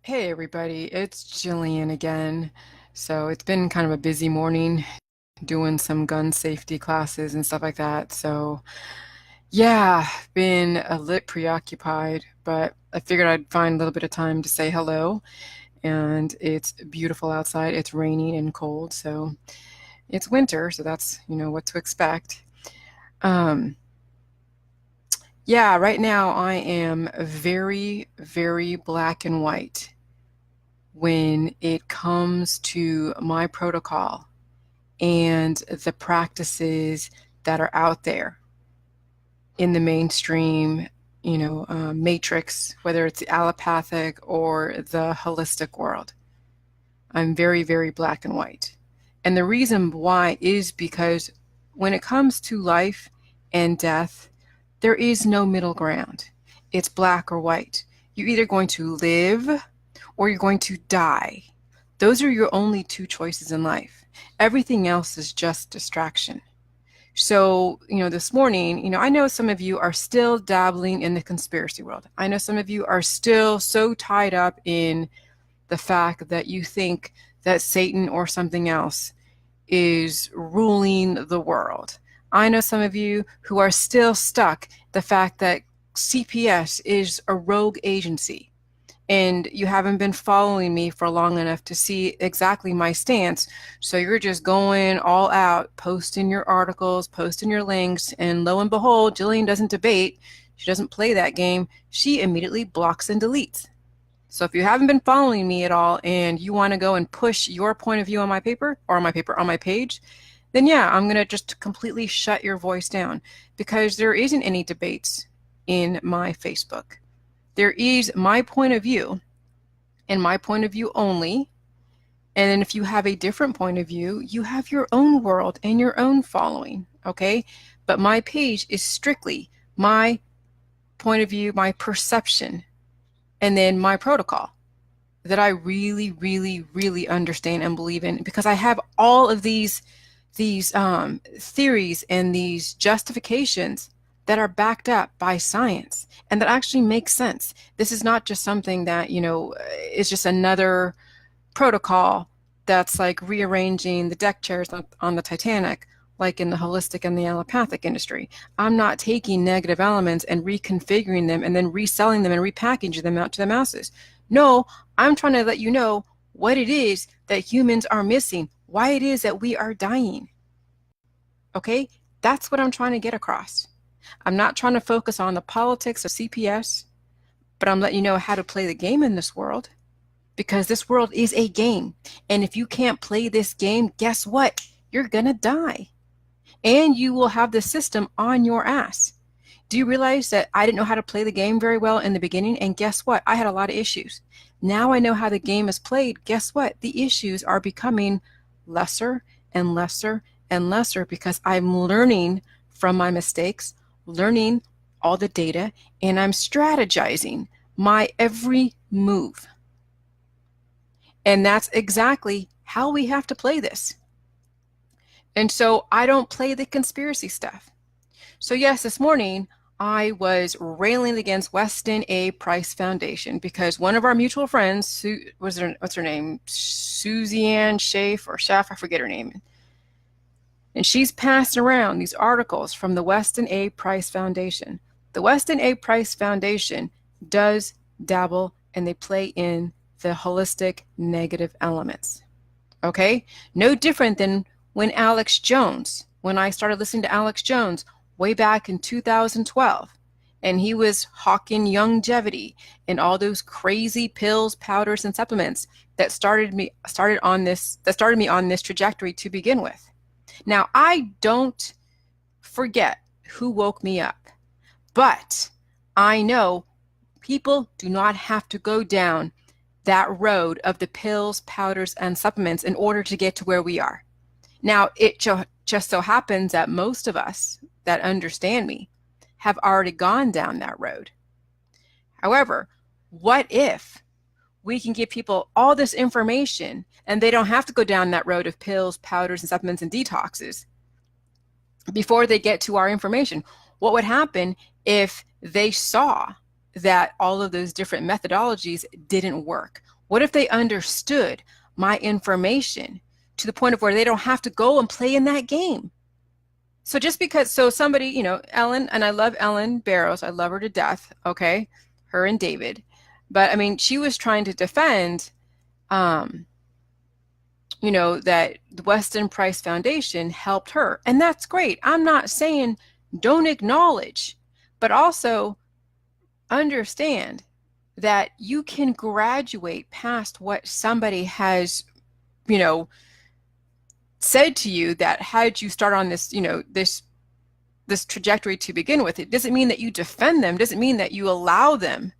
Hey everybody, it's Jillian again. So it's been kind of a busy morning doing some gun safety classes and stuff like that. So yeah, been a lit preoccupied, but I figured I'd find a little bit of time to say hello. And it's beautiful outside. It's raining and cold, so it's winter, so that's, what to expect. Um, yeah, right now I am very, very black and white when it comes to my protocol and the practices that are out there in the mainstream, matrix, whether it's the allopathic or the holistic world. I'm very, very black and white. And the reason why is because when it comes to life and death, there is no middle ground. It's black or white. You're either going to live or you're going to die. Those are your only two choices in life. Everything else is just distraction. So, this morning, I know some of you are still dabbling in the conspiracy world. I know some of you are still so tied up in the fact that you think that Satan or something else is ruling the world. I know some of you who are still stuck the fact that CPS is a rogue agency and you haven't been following me for long enough to see exactly my stance. So you're just going all out, posting your articles, posting your links, and lo and behold, Jillian doesn't debate. She doesn't play that game. She immediately blocks and deletes. So if you haven't been following me at all and you want to go and push your point of view on my paper or on my page, then yeah, I'm going to just completely shut your voice down because there isn't any debates in my Facebook. There is my point of view and my point of view only. And then if you have a different point of view, you have your own world and your own following, okay? But my page is strictly my point of view, my perception, and then my protocol that I really, really, really understand and believe in because I have all of these theories and these justifications that are backed up by science and that actually make sense. This is not just something that, is just another protocol that's like rearranging the deck chairs on the Titanic, like in the holistic and the allopathic industry. I'm not taking negative elements and reconfiguring them and then reselling them and repackaging them out to the masses. No, I'm trying to let you know what it is that humans are missing, why it is that we are dying. Okay? That's what I'm trying to get across. I'm not trying to focus on the politics of CPS, but I'm letting you know how to play the game in this world because this world is a game. And if you can't play this game, guess what? You're gonna die. And you will have the system on your ass. Do you realize that I didn't know how to play the game very well in the beginning? And guess what? I had a lot of issues. Now I know how the game is played. Guess what? The issues are becoming lesser and lesser and lesser because I'm learning from my mistakes, learning all the data, and I'm strategizing my every move. And that's exactly how we have to play this. And so I don't play the conspiracy stuff. So yes, this morning I was railing against Weston A. Price Foundation because one of our mutual friends, what's her name? Suzanne Schaaf or Schaaf, I forget her name. And she's passed around these articles from the Weston A. Price Foundation. The Weston A. Price Foundation does dabble and they play in the holistic negative elements. Okay? No different than when I started listening to Alex Jones way back in 2012, and he was hawking longevity and all those crazy pills, powders, and supplements that started me on this trajectory to begin with. Now, I don't forget who woke me up, but I know people do not have to go down that road of the pills, powders, and supplements in order to get to where we are. Now, it just so happens that most of us that understand me have already gone down that road. However, what if we can give people all this information and they don't have to go down that road of pills, powders, and supplements and detoxes before they get to our information? What would happen if they saw that all of those different methodologies didn't work? What if they understood my information to the point of where they don't have to go and play in that game? So just because, so somebody, you know, Ellen, and I love Ellen Barrows, I love her to death, okay, her and David, but I mean, she was trying to defend, um, you know, that the Weston Price Foundation helped her, and that's great. I'm not saying don't acknowledge, but also understand that you can graduate past what somebody has, you know, said to you that had you start on this, you know, this trajectory to begin with. It doesn't mean that you defend them, doesn't mean that you allow them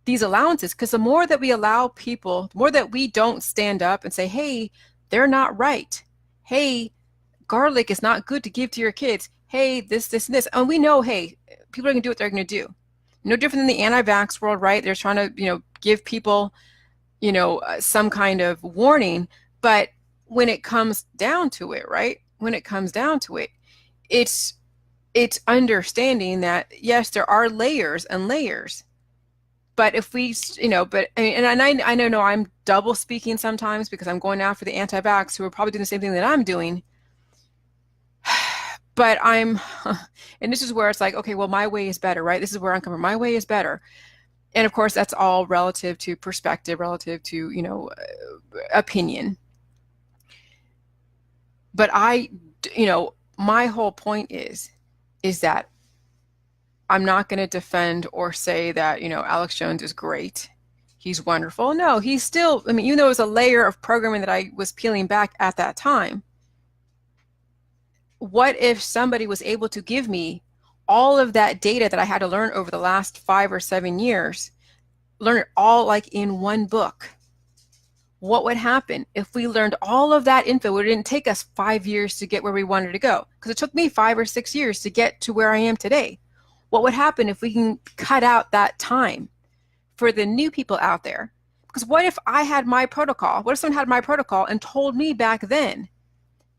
these allowances, because the more that we allow people, the more that we don't stand up and say, hey, they're not right. Hey, garlic is not good to give to your kids. Hey, this, and this. And we know, hey, people are going to do what they're going to do. No different than the anti-vax world, right? They're trying to, you know, give people, you know, some kind of warning. But when it comes down to it, right? When it comes down to it, it's understanding that, yes, there are layers and layers. But if we, you know, but, and I know I'm double speaking sometimes because I'm going after the anti-vax who are probably doing the same thing that I'm doing. But and this is where it's like, okay, well, my way is better, right? This is where I'm coming from. My way is better. And of course, that's all relative to perspective, relative to, you know, opinion. But you know, my whole point is that I'm not going to defend or say that, you know, Alex Jones is great. He's wonderful. No, he's still, I mean, even though it was a layer of programming that I was peeling back at that time, what if somebody was able to give me all of that data that I had to learn over the last 5 or 7 years, learn it all like in one book? What would happen if we learned all of that info? It didn't take us 5 years to get where we wanted to go, because it took me 5 or 6 years to get to where I am today. What would happen if we can cut out that time for the new people out there? Because what if I had my protocol? What if someone had my protocol and told me back then,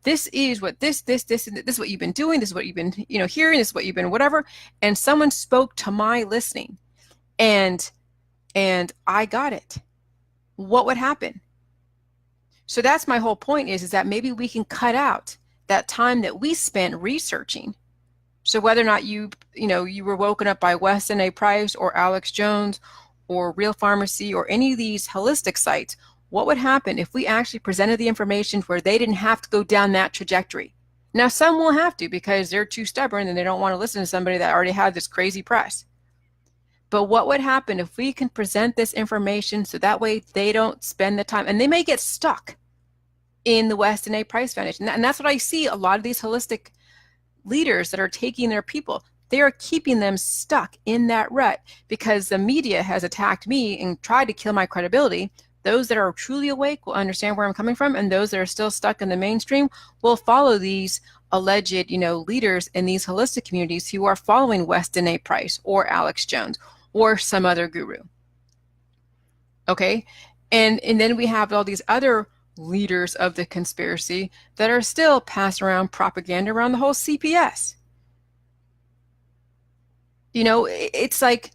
this is what this, and this is what you've been doing, this is what you've been, you know, hearing, this is what you've been, whatever, and someone spoke to my listening, and I got it. What would happen? So that's my whole point is that maybe we can cut out that time that we spent researching. So whether or not you were woken up by Weston A. Price or Alex Jones or Real Pharmacy or any of these holistic sites, what would happen if we actually presented the information where they didn't have to go down that trajectory? Now, some will have to because they're too stubborn and they don't want to listen to somebody that already had this crazy press. But what would happen if we can present this information so that way they don't spend the time, and they may get stuck in the Weston A. Price Foundation. And that's what I see a lot of these holistic leaders that are taking their people. They are keeping them stuck in that rut because the media has attacked me and tried to kill my credibility. Those that are truly awake will understand where I'm coming from, and those that are still stuck in the mainstream will follow these alleged, you know, leaders in these holistic communities who are following Weston A. Price or Alex Jones or some other guru. Okay? And then we have all these other leaders of the conspiracy that are still passing around propaganda around the whole CPS. You know, it's like,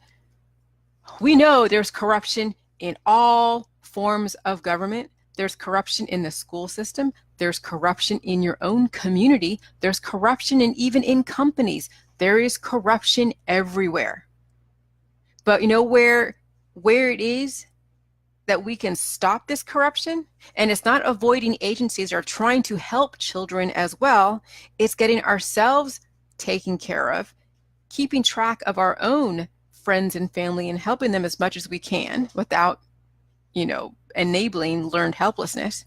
we know there's corruption in all forms of government. There's corruption in the school system. There's corruption in your own community. There's corruption even in companies. There is corruption everywhere. But you know where it is that we can stop this corruption? And it's not avoiding agencies or trying to help children as well. It's getting ourselves taken care of, keeping track of our own friends and family and helping them as much as we can without, you know, enabling learned helplessness.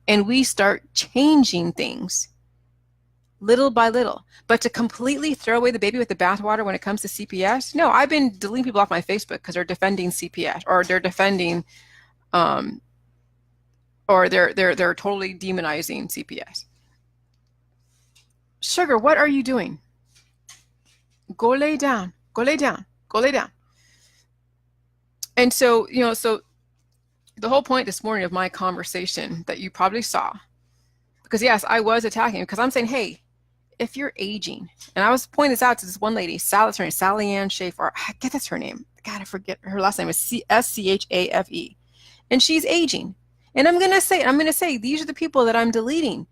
And we start changing things little by little. But to completely throw away the baby with the bathwater when it comes to CPS, no, I've been deleting people off my Facebook because they're defending CPS, or they're defending, or they're totally demonizing CPS. Sugar, what are you doing? Go lay down. Go lay down. Go lay down. And so, you know, so the whole point this morning of my conversation that you probably saw, because yes, I was attacking, because I'm saying, hey, if you're aging, and I was pointing this out to this one lady, Sally Ann Schaefer, I guess that's her name. God, I forget her last name is Schafe. and she's aging. And I'm gonna say these are the people that I'm deleting,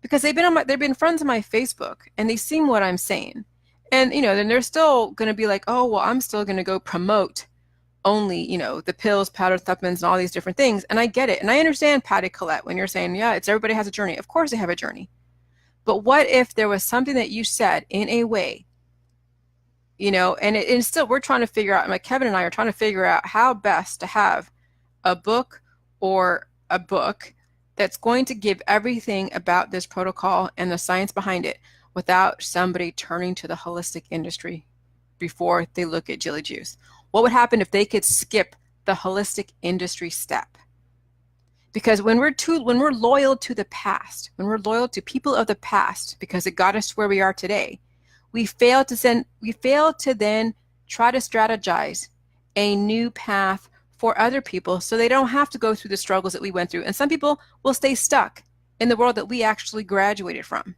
because they've been friends on my Facebook, and they've seen what I'm saying. And then they're still gonna be like, oh well, I'm still gonna go promote only, the pills, powder, supplements, and all these different things. And I get it. And I understand, Patty Collette, when you're saying, yeah, it's everybody has a journey. Of course they have a journey. But what if there was something that you said in a way, and still we're trying to figure out, like Kevin and I are trying to figure out how best to have a book that's going to give everything about this protocol and the science behind it without somebody turning to the holistic industry before they look at Jilly Juice. What would happen if they could skip the holistic industry step? Because when we're loyal to the past, when we're loyal to people of the past, because it got us to where we are today, we fail to then try to strategize a new path for other people so they don't have to go through the struggles that we went through. And some people will stay stuck in the world that we actually graduated from.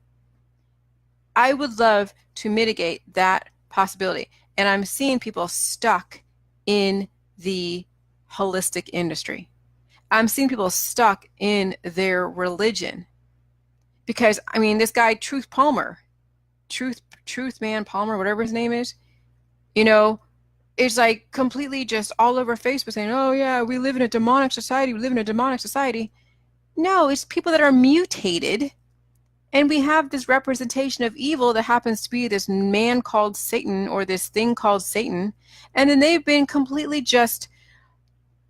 I would love to mitigate that possibility. And I'm seeing people stuck in the holistic industry. I'm seeing people stuck in their religion. Because, this guy, Truth Man Palmer, whatever his name is, is like completely just all over Facebook saying, oh yeah, we live in a demonic society. No, it's people that are mutated. And we have this representation of evil that happens to be this man called Satan, or this thing called Satan. And then they've been completely just,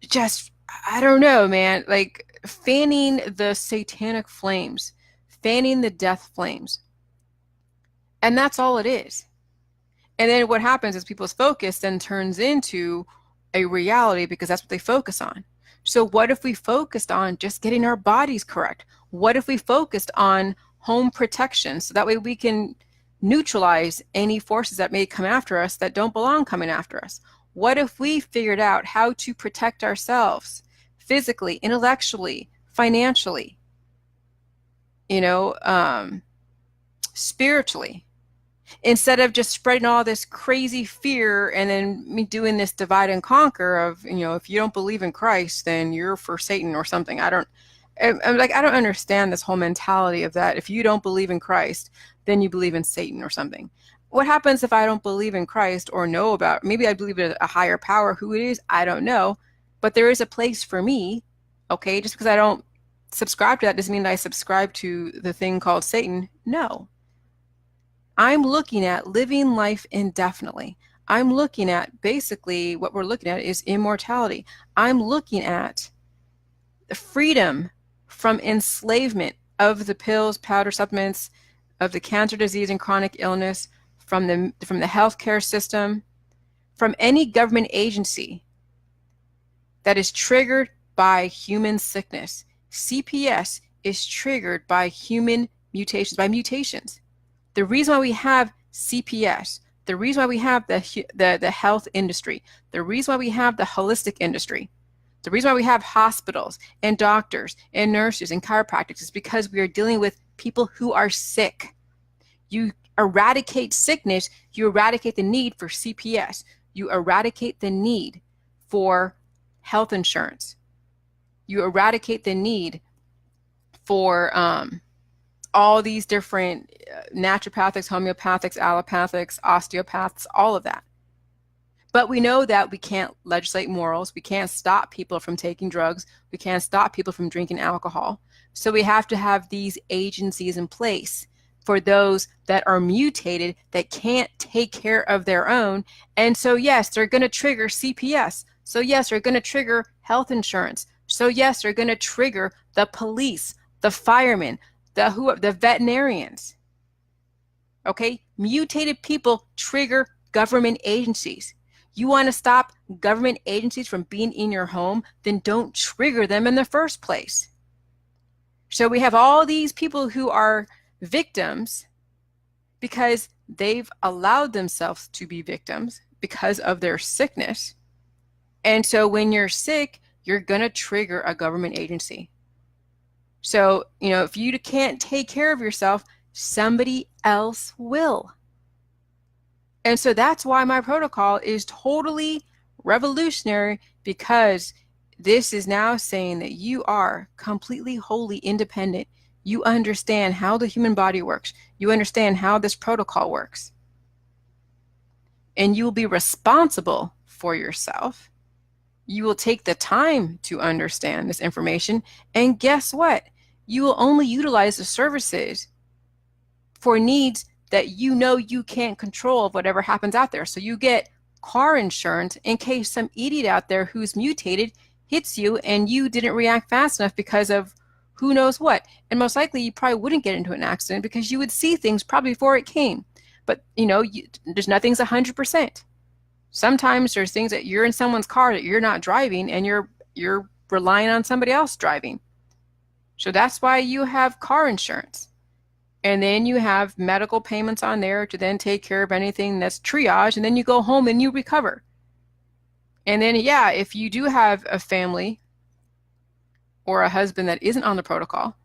I don't know, man, like fanning the satanic flames, fanning the death flames. And that's all it is. And then what happens is people's focus then turns into a reality, because that's what they focus on. So what if we focused on just getting our bodies correct? What if we focused on home protection, so that way we can neutralize any forces that may come after us that don't belong coming after us? What if we figured out how to protect ourselves physically, intellectually, financially, spiritually, instead of just spreading all this crazy fear and then me doing this divide and conquer of, if you don't believe in Christ, then you're for Satan or something. I don't understand this whole mentality of that. If you don't believe in Christ, then you believe in Satan or something. What happens if I don't believe in Christ or know about, maybe I believe in a higher power, who it is, I don't know, but there is a place for me, okay? Just because I don't subscribe to that doesn't mean that I subscribe to the thing called Satan. No. I'm looking at living life indefinitely. I'm looking at, basically what we're looking at is immortality. I'm looking at the freedom from enslavement of the pills, powder, supplements, of the cancer, disease, and chronic illness, from the healthcare system, from any government agency that is triggered by human sickness. CPS is triggered by human mutations, by mutations. The reason why we have CPS, the reason why we have the health industry, the reason why we have the holistic industry, the reason why we have hospitals and doctors and nurses and chiropractors is because we are dealing with people who are sick. You eradicate sickness, you eradicate the need for CPS, you eradicate the need for health insurance, you eradicate the need for all these different naturopathics, homeopathics, allopathics, osteopaths, all of that. But we know that we can't legislate morals. We can't stop people from taking drugs. We can't stop people from drinking alcohol. So we have to have these agencies in place for those that are mutated, that can't take care of their own. And so, yes, they're going to trigger CPS. So, yes, they're going to trigger health insurance. So, yes, they're going to trigger the police, the firemen, the veterinarians. Okay? Mutated people trigger government agencies. You want to stop government agencies from being in your home, then don't trigger them in the first place. So we have all these people who are victims because they've allowed themselves to be victims because of their sickness. And so when you're sick, you're going to trigger a government agency. So, if you can't take care of yourself, somebody else will. And so that's why my protocol is totally revolutionary, because This is now saying that you are completely, wholly independent. You understand how the human body works. You understand how this protocol works. And you will be responsible for yourself. You will take the time to understand this information. And guess what? You will only utilize the services for needs that you know you can't control of whatever happens out there. So you get car insurance in case some idiot out there who's mutated hits you and you didn't react fast enough because of who knows what. And most likely you probably wouldn't get into an accident because you would see things probably before it came. But there's nothing's 100%. Sometimes there's things that you're in someone's car that you're not driving and you're relying on somebody else driving. So that's why you have car insurance. And then you have medical payments on there to then take care of anything that's triage, and then you go home and you recover. And then, yeah, if you do have a family or a husband that isn't on the protocol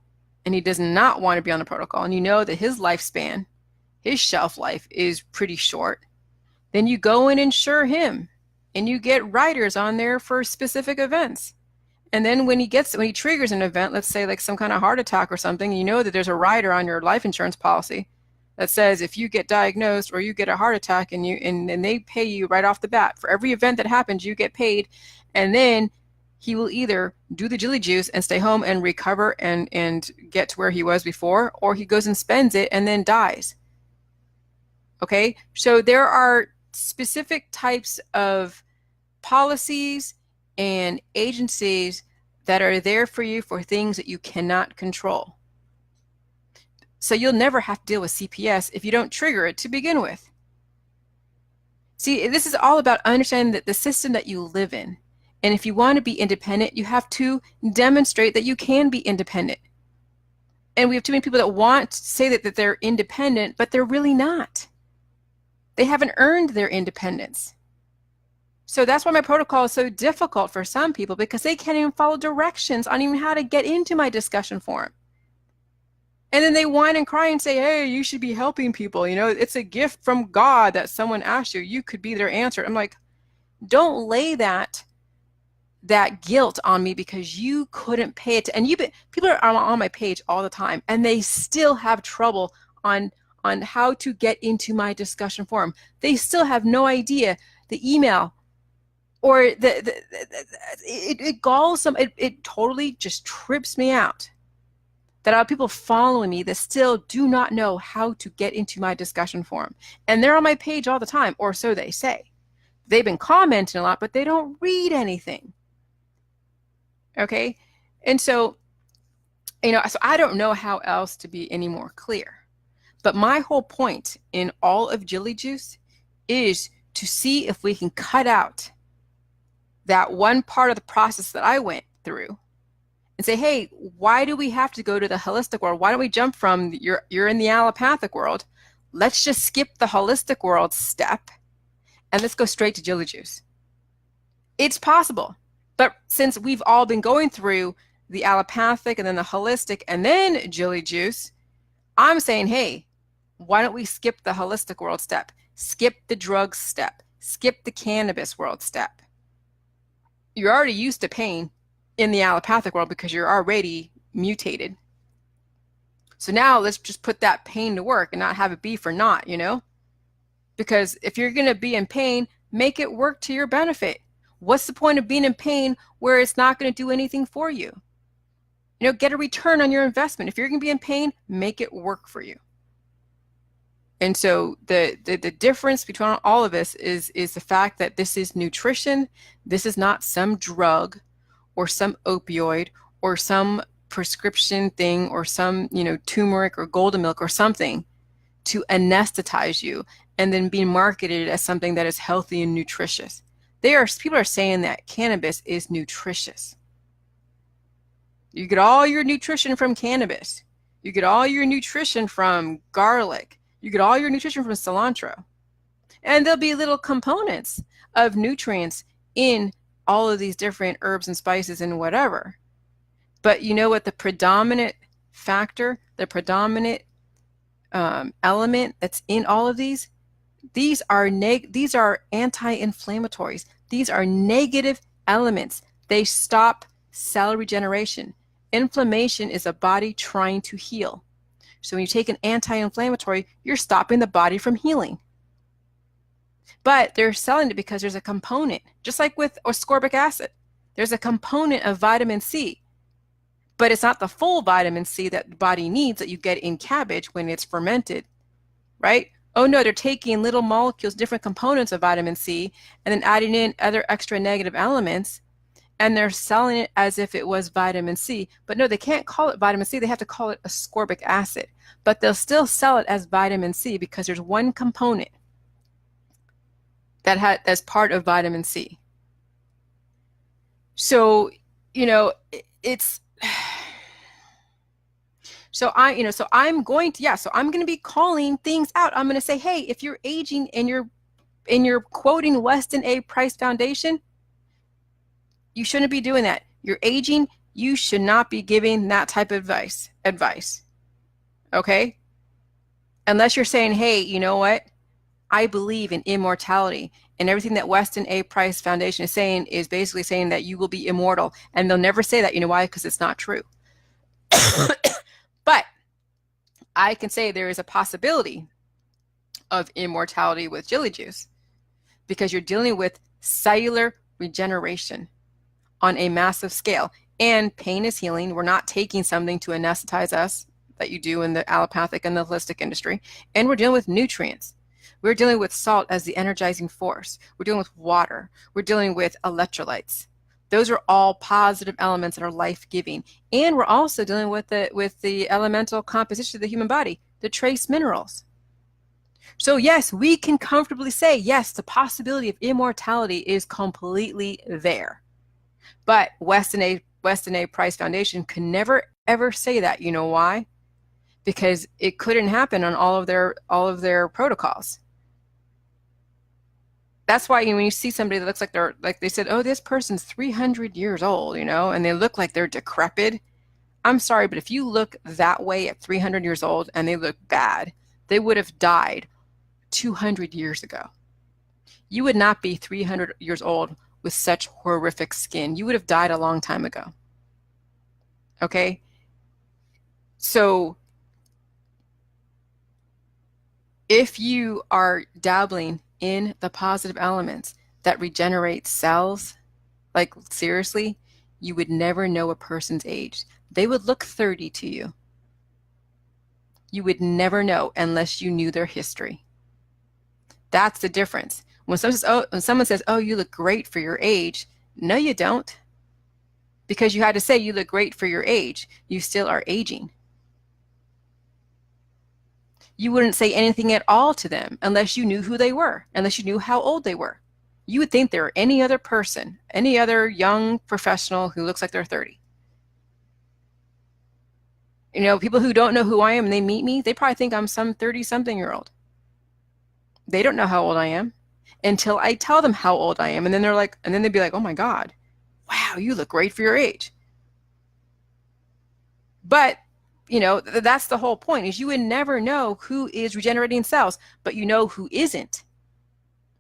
and he does not want to be on the protocol, and you know that his lifespan, his shelf life is pretty short, then you go and insure him and you get riders on there for specific events. And then when he triggers an event, let's say like some kind of heart attack or something, you know that there's a rider on your life insurance policy that says if you get diagnosed or you get a heart attack and they pay you right off the bat for every event that happens, you get paid. And then he will either do the Jilly juice and stay home and recover and get to where he was before, or he goes and spends it and then dies. Okay, so there are specific types of policies and agencies that are there for you for things that you cannot control. So you'll never have to deal with CPS if you don't trigger it to begin with. See, this is all about understanding that the system that you live in. And if you want to be independent, you have to demonstrate that you can be independent. And we have too many people that want to say that they're independent, but they're really not. They haven't earned their independence. So that's why my protocol is so difficult for some people, because they can't even follow directions on even how to get into my discussion forum. And then they whine and cry and say, hey, you should be helping people. It's a gift from God that someone asked you. You could be their answer. I'm like, don't lay that guilt on me because you couldn't pay it. And people are on my page all the time and they still have trouble on how to get into my discussion forum. They still have no idea the email, or it galls them. It totally just trips me out that I have people following me that still do not know how to get into my discussion forum. And they're on my page all the time, or so they say. They've been commenting a lot, but they don't read anything. Okay? And so, so I don't know how else to be any more clear. But my whole point in all of Jilly Juice is to see if we can cut out that one part of the process that I went through and say, hey, why do we have to go to the holistic world? Why don't we jump from you're in the allopathic world? Let's just skip the holistic world step and let's go straight to Jilly Juice. It's possible. But since we've all been going through the allopathic and then the holistic and then Jilly Juice, I'm saying, hey, why don't we skip the holistic world step? Skip the drugs step. Skip the cannabis world step. You're already used to pain in the allopathic world because you're already mutated. So now let's just put that pain to work and not have it be for naught, Because if you're going to be in pain, make it work to your benefit. What's the point of being in pain where it's not going to do anything for you? Get a return on your investment. If you're going to be in pain, make it work for you. And so the difference between all of us is the fact that this is nutrition. This is not some drug or some opioid or some prescription thing or some, turmeric or golden milk or something to anesthetize you and then being marketed as something that is healthy and nutritious. People are saying that cannabis is nutritious. You get all your nutrition from cannabis. You get all your nutrition from garlic. You get all your nutrition from cilantro. And there'll be little components of nutrients in all of these different herbs and spices and whatever. But you know what? The predominant factor, the predominant element that's in all of these are anti-inflammatories. These are negative elements They stop cell regeneration. Inflammation is a body trying to heal. So when you take an anti-inflammatory, you're stopping the body from healing. But they're selling it because there's a component, just like with ascorbic acid. There's a component of vitamin C, but it's not the full vitamin C that the body needs that you get in cabbage when it's fermented, right? Oh no, they're taking little molecules, different components of vitamin C, and then adding in other extra negative elements, and they're selling it as if it was vitamin C. But no, they can't call it vitamin C. They have to call it ascorbic acid. But they'll still sell it as vitamin C because there's one component that's part of vitamin C. So, it's so I'm going to be calling things out. I'm going to say, hey, if you're aging and you're quoting Weston A. Price Foundation, you shouldn't be doing that. You're aging, you should not be giving that type of advice. Okay? Unless you're saying, hey, you know what? I believe in immortality, and everything that Weston A. Price Foundation is saying is basically saying that you will be immortal. And they'll never say that. You know why? Because it's not true. But I can say there is a possibility of immortality with Jilly juice because you're dealing with cellular regeneration on a massive scale. And pain is healing. We're not taking something to anesthetize us that you do in the allopathic and the holistic industry. And we're dealing with nutrients. We're dealing with salt as the energizing force. We're dealing with water. We're dealing with electrolytes. Those are all positive elements that are life-giving. And we're also dealing with the elemental composition of the human body, the trace minerals. So yes, we can comfortably say, yes, the possibility of immortality is completely there. But Weston A. Price Foundation can never, ever say that. You know why? Because it couldn't happen on all of their protocols. That's why when you see somebody that looks like they said, oh, this person's 300 years old, and they look like they're decrepit. I'm sorry, but if you look that way at 300 years old and they look bad, they would have died 200 years ago. You would not be 300 years old with such horrific skin. You would have died a long time ago. Okay? So if you are dabbling in the positive elements that regenerate cells, like seriously, you would never know a person's age. They would look 30 to you. You would never know unless you knew their history. That's the difference. When someone says, oh, you look great for your age, no, you don't. Because you had to say you look great for your age. You still are aging. You wouldn't say anything at all to them unless you knew who they were, unless you knew how old they were. You would think they're any other person, any other young professional who looks like they're 30. People who don't know who I am and they meet me, they probably think I'm some 30-something-year-old. They don't know how old I am until I tell them how old I am. And then they'd be like, oh my God, wow, you look great for your age. But that's the whole point, is you would never know who is regenerating cells, but you know who isn't.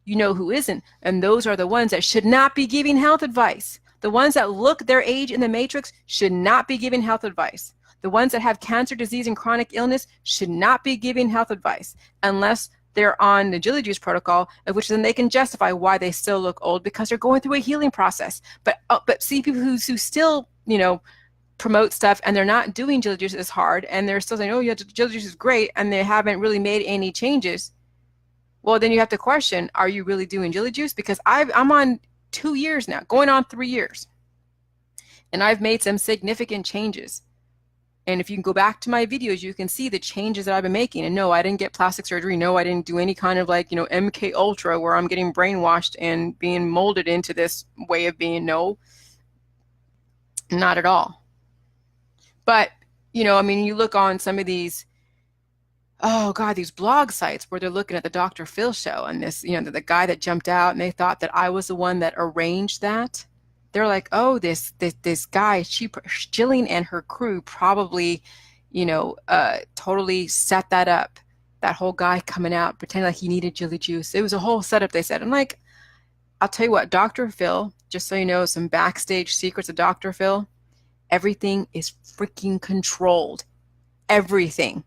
You know who isn't. And those are the ones that should not be giving health advice. The ones that look their age in the matrix should not be giving health advice. The ones that have cancer, disease, and chronic illness should not be giving health advice unless they're on the Jilly Juice protocol, of which then they can justify why they still look old because they're going through a healing process. But see people who still, promote stuff and they're not doing Jilly Juice as hard and they're still saying, oh yeah, Jilly Juice is great, and they haven't really made any changes. Well, then you have to question, are you really doing Jilly Juice? Because I'm on 2 years now, going on 3 years, and I've made some significant changes. And if you can go back to my videos, you can see the changes that I've been making. And no, I didn't get plastic surgery. No, I didn't do any kind of MK Ultra where I'm getting brainwashed and being molded into this way of being. No, not at all. But, you look on some of these, oh God, these blog sites where they're looking at the Dr. Phil show and this, the guy that jumped out and they thought that I was the one that arranged that. They're like, oh, this guy, Jillian and her crew probably, totally set that up. That whole guy coming out, pretending like he needed Jilly Juice. It was a whole setup, they said. I'm like, I'll tell you what, Dr. Phil, just so you know, some backstage secrets of Dr. Phil, everything is freaking controlled. Everything.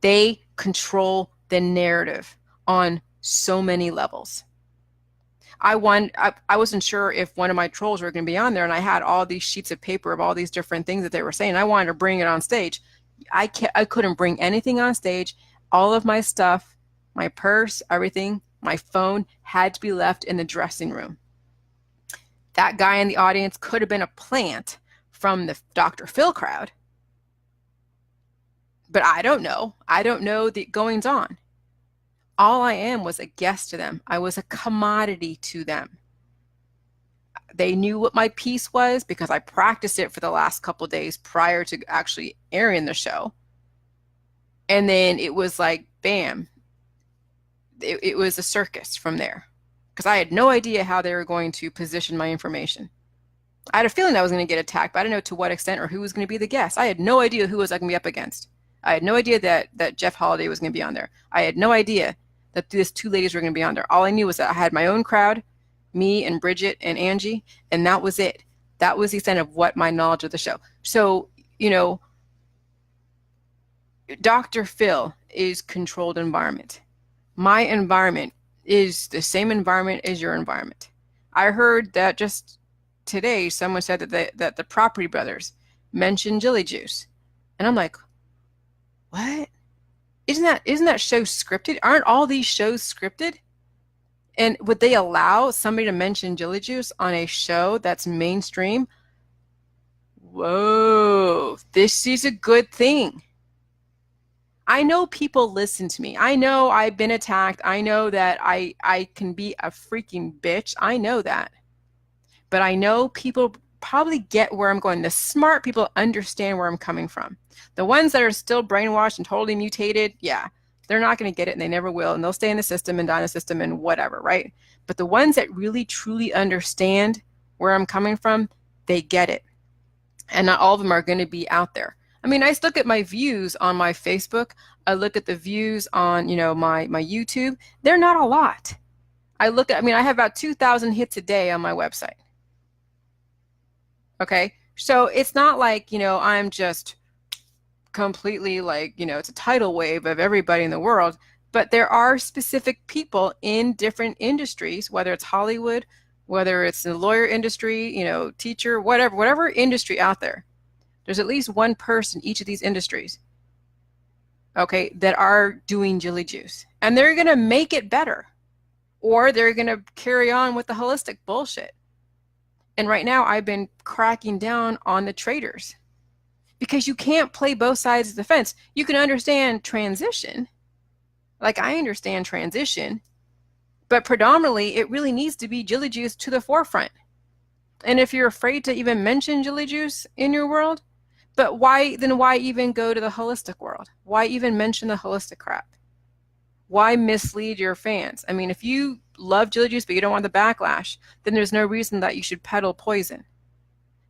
They control the narrative on so many levels. I wasn't sure if one of my trolls were going to be on there, and I had all these sheets of paper of all these different things that they were saying. I wanted to bring it on stage. I couldn't bring anything on stage. All of my stuff, my purse, everything, my phone had to be left in the dressing room. That guy in the audience could have been a plant from the Dr. Phil crowd. But I don't know. I don't know the goings on. All I am was a guest to them. I was a commodity to them. They knew what my piece was because I practiced it for the last couple of days prior to actually airing the show. And then it was like, bam. It was a circus from there because I had no idea how they were going to position my information. I had a feeling I was going to get attacked, but I didn't know to what extent or who was going to be the guest. I had no idea who was I going to be up against. I had no idea that Jeff Holiday was going to be on there. I had no idea that these two ladies were going to be on there. All I knew was that I had my own crowd, me and Bridget and Angie, and that was it. That was the extent of what my knowledge of the show. So, you know, Dr. Phil is controlled environment. My environment is the same environment as your environment. I heard that just today someone said that the Property Brothers mentioned Jilly Juice. And I'm like, what? Isn't that show scripted? Aren't all these shows scripted? And would they allow somebody to mention Jilly Juice on a show that's mainstream? Whoa, this is a good thing. I know people listen to me. I know I've been attacked. I know that I can be a freaking bitch. I know that. But I know people probably get where I'm going. The smart people understand where I'm coming from. The ones that are still brainwashed and totally mutated, yeah, they're not going to get it and they never will. And they'll stay in the system and die in the system and whatever, right? But the ones that really, truly understand where I'm coming from, they get it. And not all of them are going to be out there. I mean, I just look at my views on my Facebook. I look at the views on, you know, my YouTube. They're not a lot. I have about 2,000 hits a day on my website. Okay. So it's not like, you know, I'm just completely like, you know, it's a tidal wave of everybody in the world, but there are specific people in different industries, whether it's Hollywood, whether it's the lawyer industry, you know, teacher, whatever industry out there. There's at least one person in each of these industries, okay, that are doing Jilly Juice. And they're going to make it better. Or they're going to carry on with the holistic bullshit. And right now, I've been cracking down on the traitors. Because you can't play both sides of the fence. You can understand transition. Like I understand transition. But predominantly, it really needs to be Jilly Juice to the forefront. And if you're afraid to even mention Jilly Juice in your world, but why even go to the holistic world? Why even mention the holistic crap? Why mislead your fans? I mean, if you love Jilly Juice, but you don't want the backlash, then there's no reason that you should peddle poison.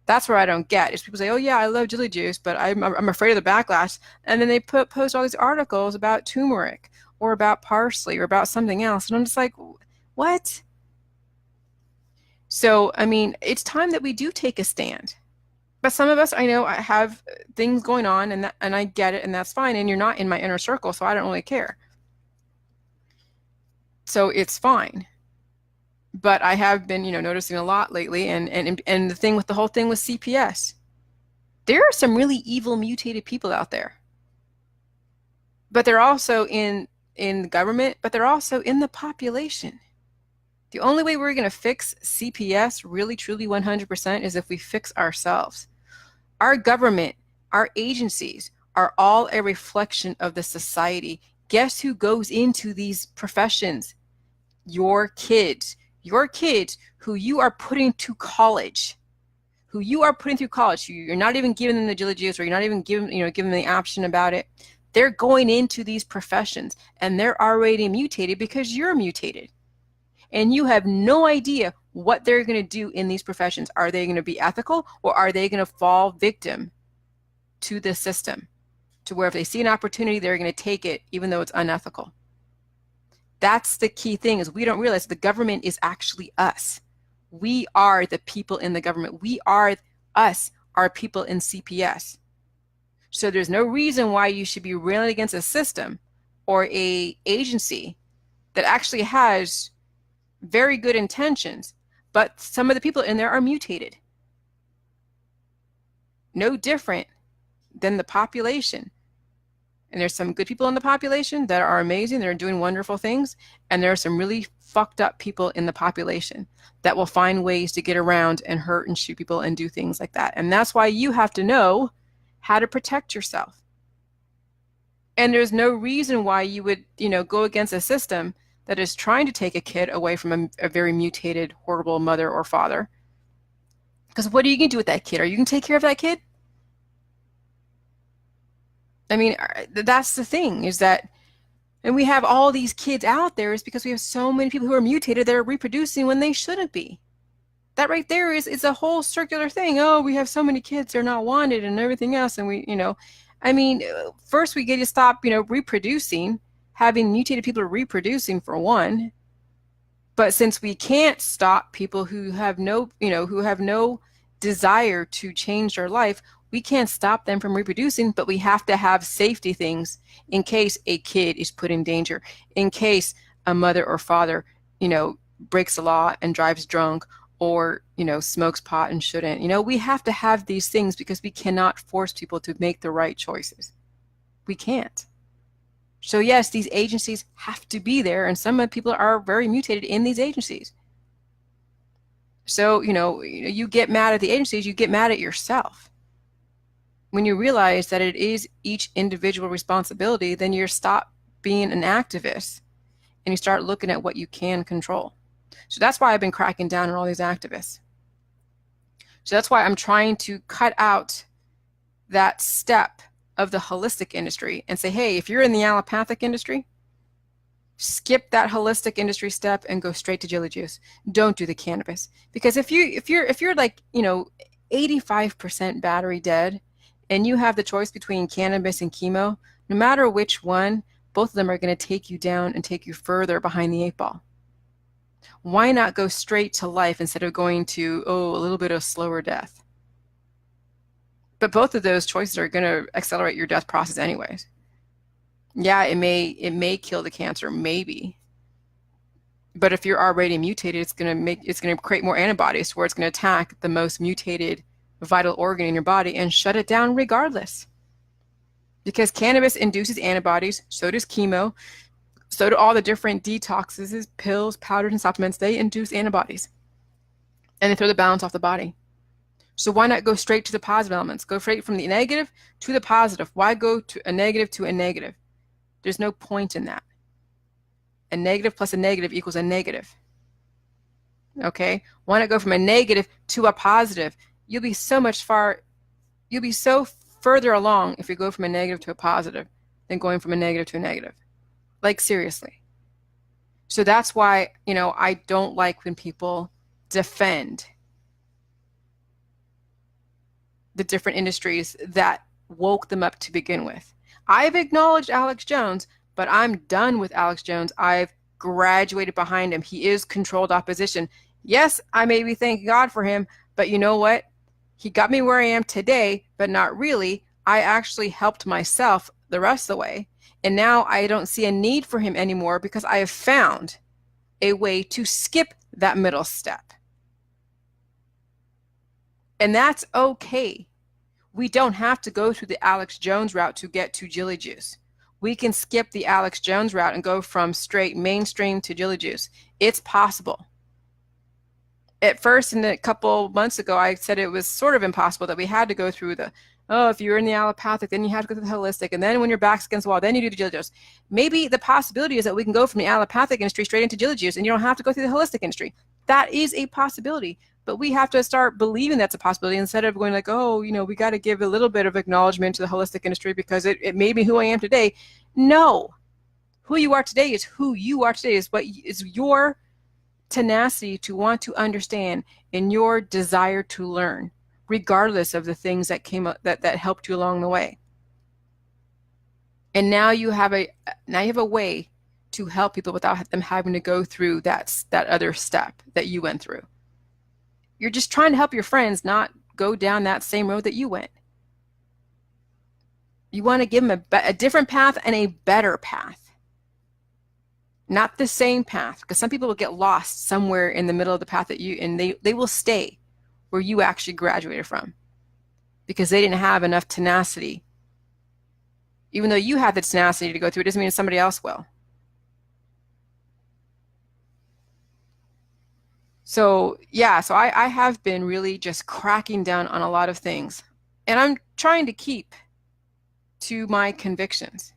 That's where I don't get. Is people say, oh yeah, I love Jilly Juice, but I'm afraid of the backlash. And then they post all these articles about turmeric or about parsley or about something else. And I'm just like, what? So, I mean, it's time that we do take a stand. But some of us, I know, I have things going on, and I get it, and that's fine. And you're not in my inner circle, so I don't really care. So it's fine. But I have been, you know, noticing a lot lately, and the thing with the whole thing with CPS, there are some really evil, mutated people out there. But they're also in the government, but they're also in the population. The only way we're going to fix CPS really, truly 100% is if we fix ourselves. Our government, our agencies are all a reflection of the society. Guess who goes into these professions? Your kids who you are putting to college, you're not even giving them the Jilly Juice, or you're not even giving them the option about it. They're going into these professions and they're already mutated because you're mutated. And you have no idea what they're going to do in these professions. Are they going to be ethical, or are they going to fall victim to the system, to where if they see an opportunity, they're going to take it even though it's unethical? That's the key thing, is we don't realize the government is actually us. We are the people in the government. We are us, our people in CPS. So there's no reason why you should be railing against a system or a agency that actually has very good intentions, but some of the people in there are mutated. No different than the population. And there's some good people in the population that are amazing, they're doing wonderful things, and there are some really fucked up people in the population that will find ways to get around and hurt and shoot people and do things like that. And that's why you have to know how to protect yourself. And there's no reason why you would, go against a system that is trying to take a kid away from a very mutated, horrible mother or father. Because what are you going to do with that kid? Are you going to take care of that kid? I mean, that's the thing, is that, and we have all these kids out there is because we have so many people who are mutated that are reproducing when they shouldn't be. That right there is a whole circular thing. Oh, we have so many kids, they're not wanted and everything else. And we, I mean, first we get to stop, reproducing, having mutated people reproducing, for one. But since we can't stop people who have no, who have no desire to change their life, we can't stop them from reproducing, but we have to have safety things in case a kid is put in danger, in case a mother or father, breaks the law and drives drunk, or, smokes pot and shouldn't. We have to have these things because we cannot force people to make the right choices. We can't. So yes, these agencies have to be there, and some people are very mutated in these agencies. So, you get mad at the agencies, you get mad at yourself. When you realize that it is each individual responsibility, then you stop being an activist and you start looking at what you can control. So that's why I've been cracking down on all these activists. So that's why I'm trying to cut out that step of the holistic industry and say, hey, if you're in the allopathic industry, skip that holistic industry step and go straight to Jilly juice. Don't do the cannabis. Because if you're like, 85% battery dead, and you have the choice between cannabis and chemo, no matter which one, both of them are going to take you down and take you further behind the 8 ball. Why not go straight to life instead of going to, a little bit of slower death? But both of those choices are going to accelerate your death process anyways. Yeah, it may kill the cancer, maybe. But if you're already mutated, it's going to create more antibodies where it's going to attack the most mutated vital organ in your body and shut it down regardless. Because cannabis induces antibodies, so does chemo, so do all the different detoxes, pills, powders, and supplements. They induce antibodies and they throw the balance off the body. So why not go straight to the positive elements? Go straight from the negative to the positive. Why go to a negative to a negative? There's no point in that. A negative plus a negative equals a negative. Okay? Why not go from a negative to a positive? You'll be so further along if you go from a negative to a positive than going from a negative to a negative. Like, seriously. So that's why, I don't like when people defend the different industries that woke them up to begin with. I've acknowledged Alex Jones, but I'm done with Alex Jones. I've graduated behind him. He is controlled opposition. Yes, I may be thanking God for him, but you know what? He got me where I am today, but not really. I actually helped myself the rest of the way. And now I don't see a need for him anymore because I have found a way to skip that middle step. And that's okay. We don't have to go through the Alex Jones route to get to Jilly Juice. We can skip the Alex Jones route and go from straight mainstream to Jilly Juice. It's possible. At first, in a couple months ago, I said it was sort of impossible, that we had to go through if you're in the allopathic, then you have to go through the holistic, and then when your back's against the wall, then you do the Jilly Juice. Maybe the possibility is that we can go from the allopathic industry straight into Jilly Juice, and you don't have to go through the holistic industry. That is a possibility, but we have to start believing that's a possibility instead of going like, we got to give a little bit of acknowledgement to the holistic industry because it made me who I am today. No, who you are today is who you are today. Is what is your tenacity to want to understand and your desire to learn, regardless of the things that came up that helped you along the way. And now you have a way to help people without them having to go through that other step that you went through. You're just trying to help your friends not go down that same road that you went. You want to give them a different path and a better path, not the same path, because some people will get lost somewhere in the middle of the path that and they will stay where you actually graduated from because they didn't have enough tenacity. Even though you had the tenacity to go through, it doesn't mean somebody else will. So yeah, so I have been really just cracking down on a lot of things, and I'm trying to keep to my convictions.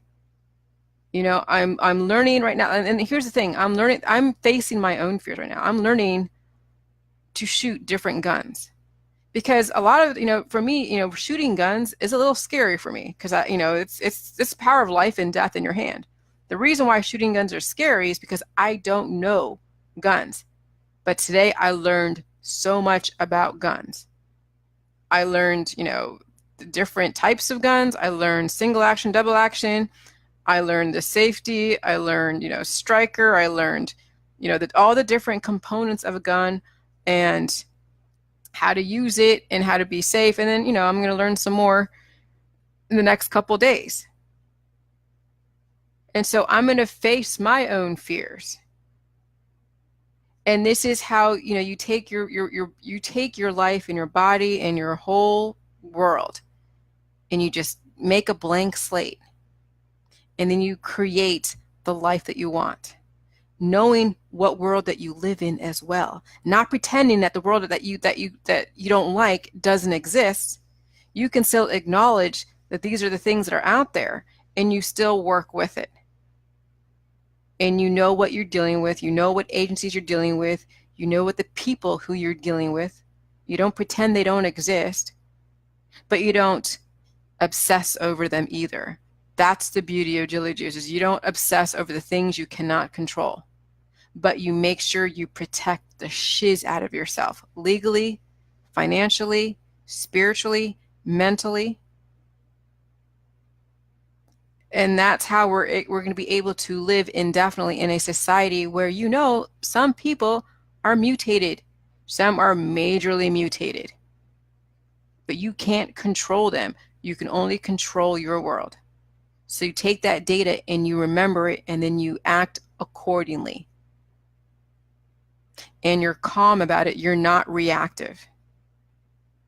You know, I'm learning right now, and here's the thing, I'm facing my own fears right now. I'm learning to shoot different guns. Because a lot of, for me, shooting guns is a little scary for me because it's the power of life and death in your hand. The reason why shooting guns are scary is because I don't know guns. But today I learned so much about guns. I learned, the different types of guns. I learned single action, double action. I learned the safety. I learned, striker. I learned, all the different components of a gun and how to use it and how to be safe. And then, I'm going to learn some more in the next couple days. And so I'm going to face my own fears. And this is how, you take you take your life and your body and your whole world and you just make a blank slate. And then you create the life that you want, knowing what world that you live in as well, not pretending that the world that you don't like doesn't exist. You can still acknowledge that these are the things that are out there and you still work with it. And you know what you're dealing with, you know what agencies you're dealing with, you know what the people who you're dealing with. You don't pretend they don't exist, but you don't obsess over them either. That's the beauty of Jilly Juice, is you don't obsess over the things you cannot control, but you make sure you protect the shiz out of yourself, legally, financially, spiritually, mentally. And that's how we're going to be able to live indefinitely in a society where, some people are mutated, some are majorly mutated, but you can't control them. You can only control your world. So you take that data and you remember it, and then you act accordingly. And you're calm about it. You're not reactive.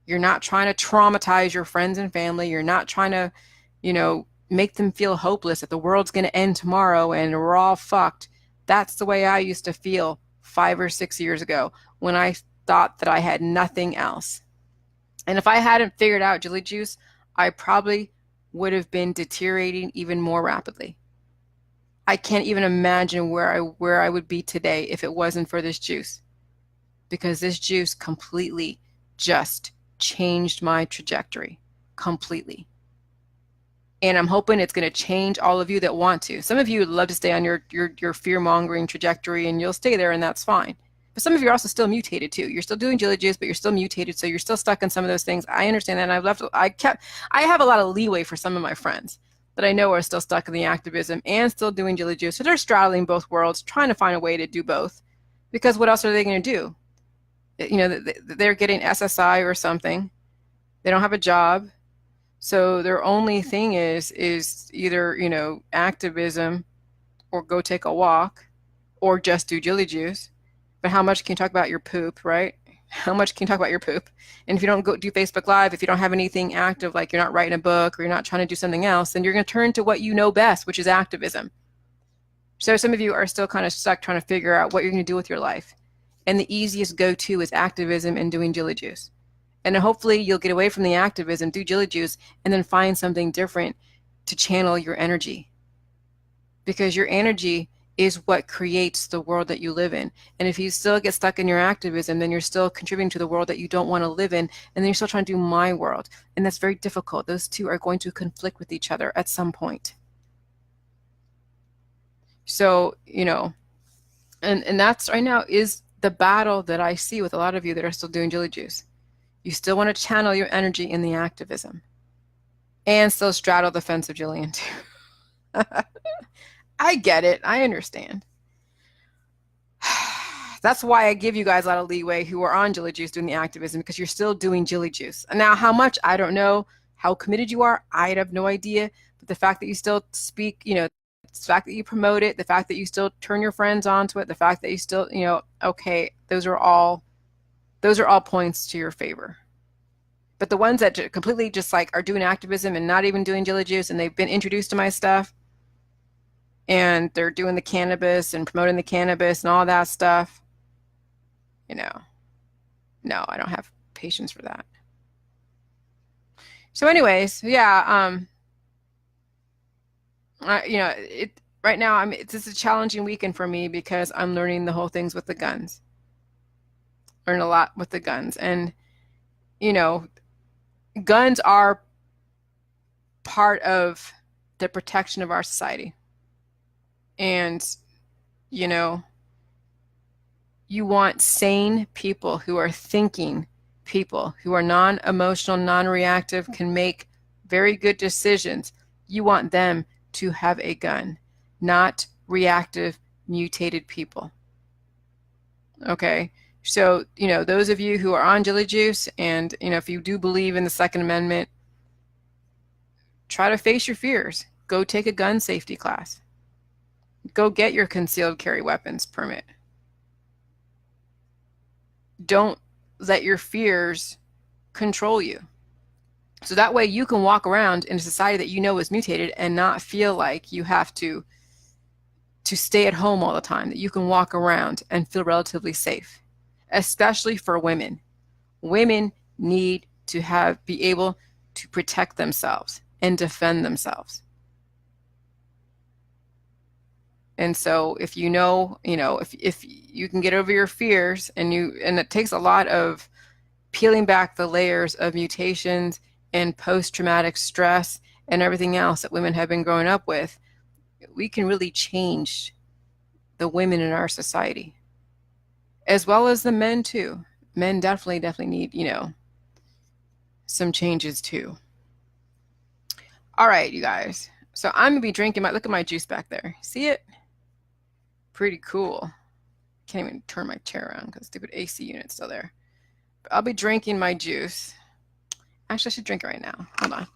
You're not trying to traumatize your friends and family. You're not trying to, make them feel hopeless that the world's going to end tomorrow and we're all fucked. That's the way I used to feel 5 or 6 years ago when I thought that I had nothing else. And if I hadn't figured out Jilly Juice, I probably would have been deteriorating even more rapidly. I can't even imagine where I would be today if it wasn't for this juice, because this juice completely just changed my trajectory completely. And I'm hoping it's going to change all of you that want to. Some of you would love to stay on your fear-mongering trajectory, and you'll stay there, and that's fine. But some of you are also still mutated too. You're still doing Jilly Juice, but you're still mutated, so you're still stuck in some of those things. I understand that, and I have a lot of leeway for some of my friends that I know are still stuck in the activism and still doing Jilly Juice. So they're straddling both worlds, trying to find a way to do both. Because what else are they going to do? They're getting SSI or something. They don't have a job. So their only thing is either, activism or go take a walk or just do Jilly Juice. But how much can you talk about your poop, right? How much can you talk about your poop? And if you don't go do Facebook Live, if you don't have anything active, like you're not writing a book or you're not trying to do something else, then you're going to turn to what you know best, which is activism. So some of you are still kind of stuck trying to figure out what you're going to do with your life. And the easiest go-to is activism and doing Jilly Juice. And then hopefully you'll get away from the activism, do Jilly Juice, and then find something different to channel your energy. Because your energy is what creates the world that you live in. And if you still get stuck in your activism, then you're still contributing to the world that you don't want to live in, and then you're still trying to do my world. And that's very difficult. Those two are going to conflict with each other at some point. So, and that's right now is the battle that I see with a lot of you that are still doing Jilly Juice. You still want to channel your energy in the activism and still straddle the fence of Jillian too. I get it. I understand. That's why I give you guys a lot of leeway who are on Jilly Juice doing the activism, because you're still doing Jilly Juice. And now how much, I don't know. How committed you are, I have no idea. But the fact that you still speak, the fact that you promote it, the fact that you still turn your friends onto it, the fact that you still, okay, those are all points to your favor. But the ones that completely just like are doing activism and not even doing Jilly Juice, and they've been introduced to my stuff, and they're doing the cannabis and promoting the cannabis and all that stuff, no, I don't have patience for that. So anyways, yeah, right now it's a challenging weekend for me because I'm learning the whole things with the guns. Learn a lot with the guns, and guns are part of the protection of our society. And you want sane people who are thinking people, who are non-emotional, non-reactive, can make very good decisions. You want them to have a gun, not reactive, mutated people. Okay? So, those of you who are on Jilly Juice, and, if you do believe in the Second Amendment, try to face your fears. Go take a gun safety class. Go get your concealed carry weapons permit. Don't let your fears control you. So that way you can walk around in a society that you know is mutated and not feel like you have to stay at home all the time, that you can walk around and feel relatively safe, especially for women. Women need to be able to protect themselves and defend themselves. And so if if you can get over your fears, and it takes a lot of peeling back the layers of mutations and post-traumatic stress and everything else that women have been growing up with, we can really change the women in our society, as well as the men too. Men definitely need, some changes too. All right, you guys. So I'm gonna be drinking look at my juice back there. See it? Pretty cool. Can't even turn my chair around because stupid AC unit's still there. But I'll be drinking my juice. Actually, I should drink it right now. Hold on.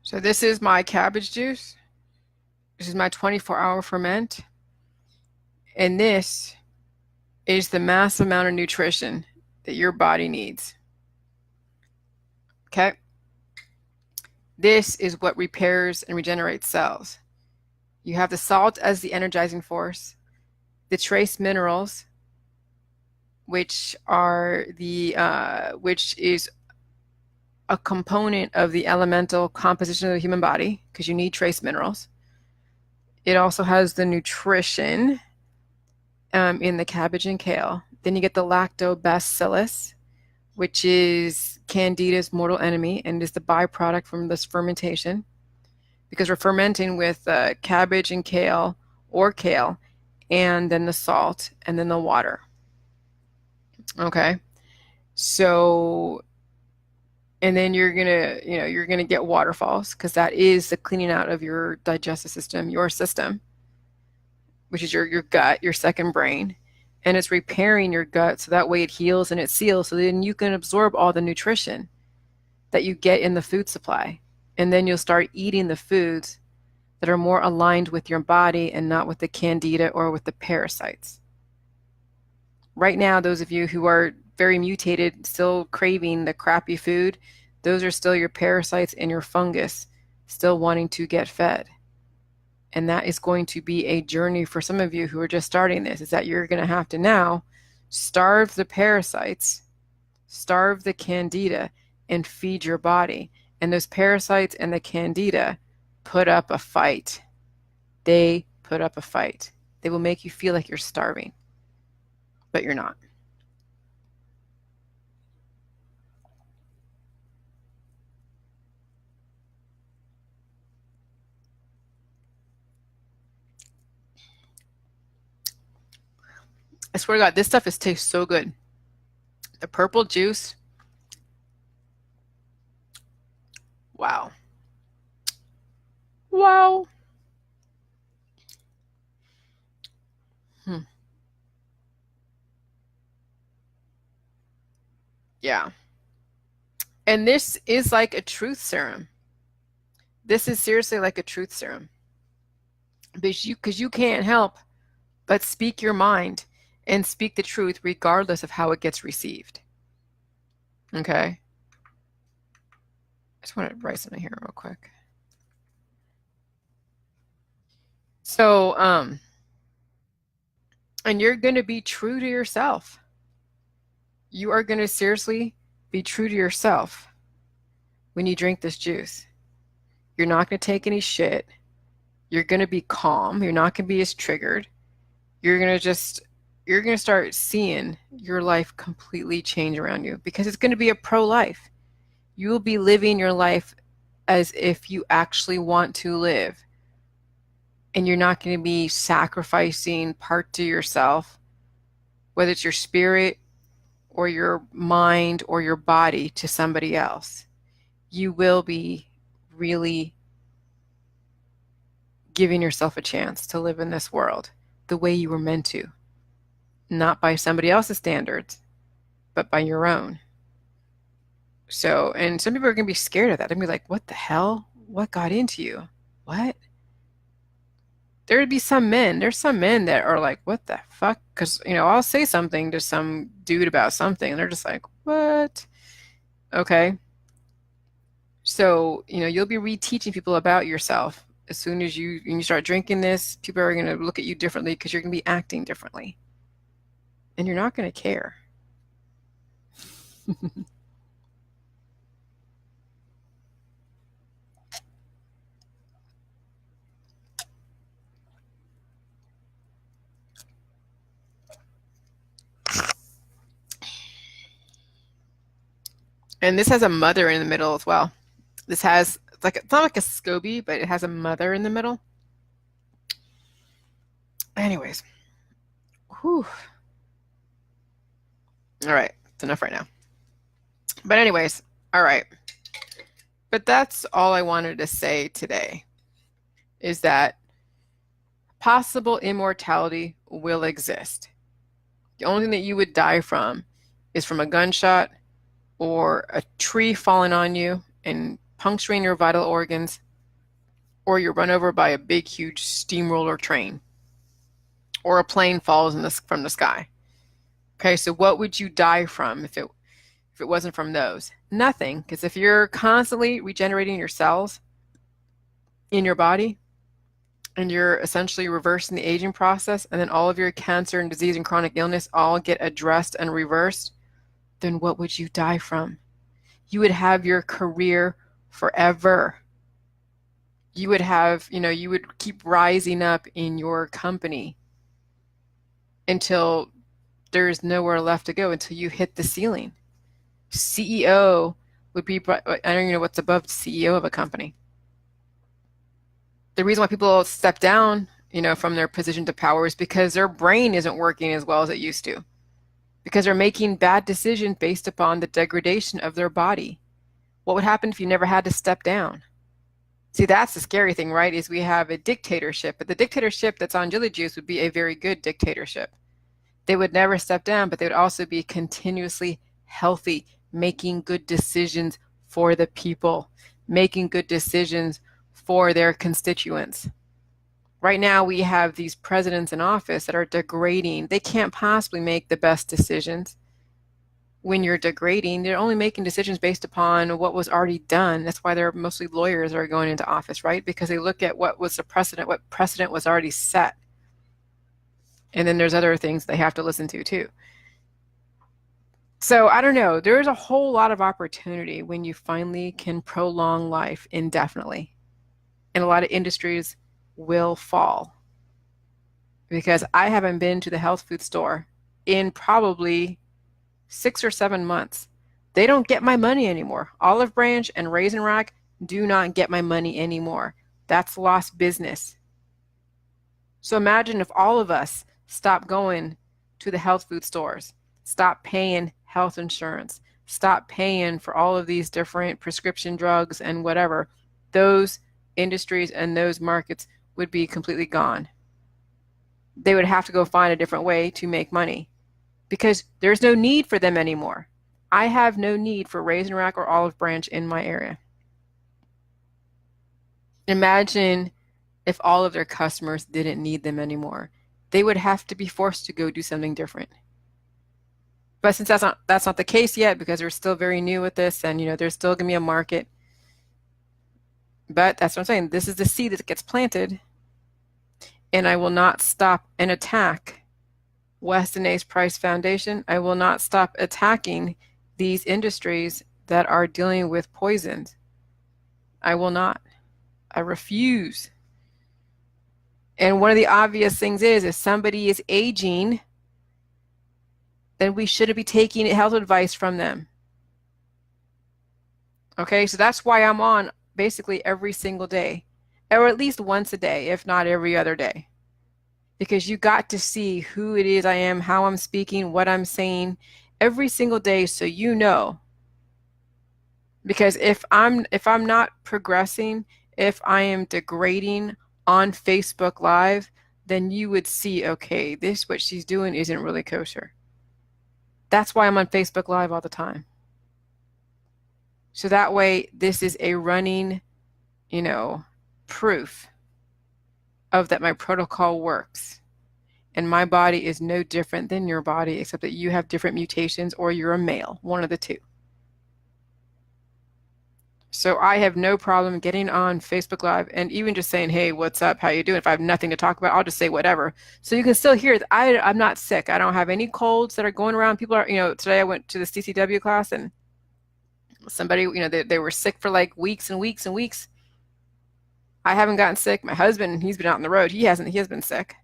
So this is my cabbage juice. This is my 24-hour ferment. And this is the massive amount of nutrition that your body needs. Okay? This is what repairs and regenerates cells. You have the salt as the energizing force, the trace minerals, which is a component of the elemental composition of the human body, because you need trace minerals. It also has the nutrition in the cabbage and kale. Then you get the lactobacillus, which is Candida's mortal enemy and is the byproduct from this fermentation, because we're fermenting with cabbage and kale, or kale, and then the salt, and then the water. Okay, so, and then you're gonna get waterfalls, because that is the cleaning out of your digestive system, your system, which is your gut, your second brain, and it's repairing your gut so that way it heals and it seals, so then you can absorb all the nutrition that you get in the food supply, and then you'll start eating the foods that are more aligned with your body and not with the candida or with the parasites. Right now, those of you who are very mutated, still craving the crappy food, those are still your parasites and your fungus still wanting to get fed. And that is going to be a journey for some of you who are just starting this, is that you're going to have to now starve the parasites, starve the candida, and feed your body. And those parasites and the candida put up a fight. They put up a fight. They will make you feel like you're starving, but you're not. I swear to God, this stuff tastes so good. The purple juice. Wow. Wow. Yeah. And this is like a truth serum. This is seriously like a truth serum. Because you can't help but speak your mind and speak the truth regardless of how it gets received. Okay? I just want to write something here real quick. So, and you're going to be true to yourself. You are going to seriously be true to yourself when you drink this juice. You're not going to take any shit. You're going to be calm. You're not going to be as triggered. You're going to start seeing your life completely change around you, because it's going to be a pro-life. You will be living your life as if you actually want to live. And you're not going to be sacrificing part to yourself, whether it's your spirit or your mind or your body, to somebody else. You will be really giving yourself a chance to live in this world the way you were meant to. Not by somebody else's standards, but by your own. So, and some people are going to be scared of that. They're going to be like, what the hell? What got into you? What? There'd be some men, there's some men that are like, what the fuck? Because, I'll say something to some dude about something, and they're just like, what? Okay. So, you'll be reteaching people about yourself. As soon as when you start drinking this, people are going to look at you differently because you're going to be acting differently. And you're not going to care. And this has a mother in the middle as well. This has, it's not like a SCOBY, but it has a mother in the middle. Anyways. Whew. All right. It's enough right now. But anyways, all right. But that's all I wanted to say today, is that possible immortality will exist. The only thing that you would die from is from a gunshot or a tree falling on you and puncturing your vital organs, or you're run over by a big, huge steamroller train, or a plane falls from the sky. Okay, so what would you die from if it wasn't from those? Nothing, because if you're constantly regenerating your cells in your body, and you're essentially reversing the aging process, and then all of your cancer and disease and chronic illness all get addressed and reversed, then what would you die from? You would have your career forever. You would have, you would keep rising up in your company until there's nowhere left to go, until you hit the ceiling. CEO would be, I don't even know what's above the CEO of a company. The reason why people step down, from their position to power is because their brain isn't working as well as it used to. Because they're making bad decisions based upon the degradation of their body. What would happen if you never had to step down? See, that's the scary thing, right? Is we have a dictatorship, but the dictatorship that's on Jilly Juice would be a very good dictatorship. They would never step down, but they would also be continuously healthy, making good decisions for the people, making good decisions for their constituents. Right now, we have these presidents in office that are degrading. They can't possibly make the best decisions. when you're degrading, they're only making decisions based upon what was already done. That's why they're mostly lawyers that are going into office, right? Because they look at what was the precedent, what precedent was already set. And then there's other things they have to listen to too. So I don't know. There's a whole lot of opportunity when you finally can prolong life indefinitely. And a lot of industries will fall. Because I haven't been to the health food store in probably 6 or 7 months. They don't get my money anymore. Olive Branch and Raisin Rack do not get my money anymore. That's lost business. So imagine if all of us stop going to the health food stores, stop paying health insurance, stop paying for all of these different prescription drugs and whatever. Those industries and those markets would be completely gone. They would have to go find a different way to make money because there's no need for them anymore. I have no need for Raisin Rack or Olive Branch in my area. Imagine if all of their customers didn't need them anymore. They would have to be forced to go do something different. But since that's not the case yet, because we're still very new with this, and there's still gonna be a market. But that's what I'm saying. This is the seed that gets planted, and I will not stop and attack Weston Ace Price Foundation. I will not stop attacking these industries that are dealing with poisons. I will not. I refuse. And one of the obvious things is if somebody is aging, then we shouldn't be taking health advice from them. Okay, so that's why I'm on basically every single day, or at least once a day, if not every other day. Because you got to see who it is I am, how I'm speaking, what I'm saying every single day so you know. Because if I'm not progressing, if I am degrading on Facebook Live, then you would see, okay, this what she's doing isn't really kosher. That's why I'm on Facebook Live all the time. So that way, this is a running, proof of that my protocol works. And my body is no different than your body, except that you have different mutations or you're a male, one of the two. So I have no problem getting on Facebook Live and even just saying, hey, what's up? How you doing? If I have nothing to talk about, I'll just say whatever. So you can still hear that I'm not sick. I don't have any colds that are going around. People are, today I went to the CCW class and somebody, they were sick for like weeks and weeks and weeks. I haven't gotten sick. My husband, he's been out on the road. He has been sick.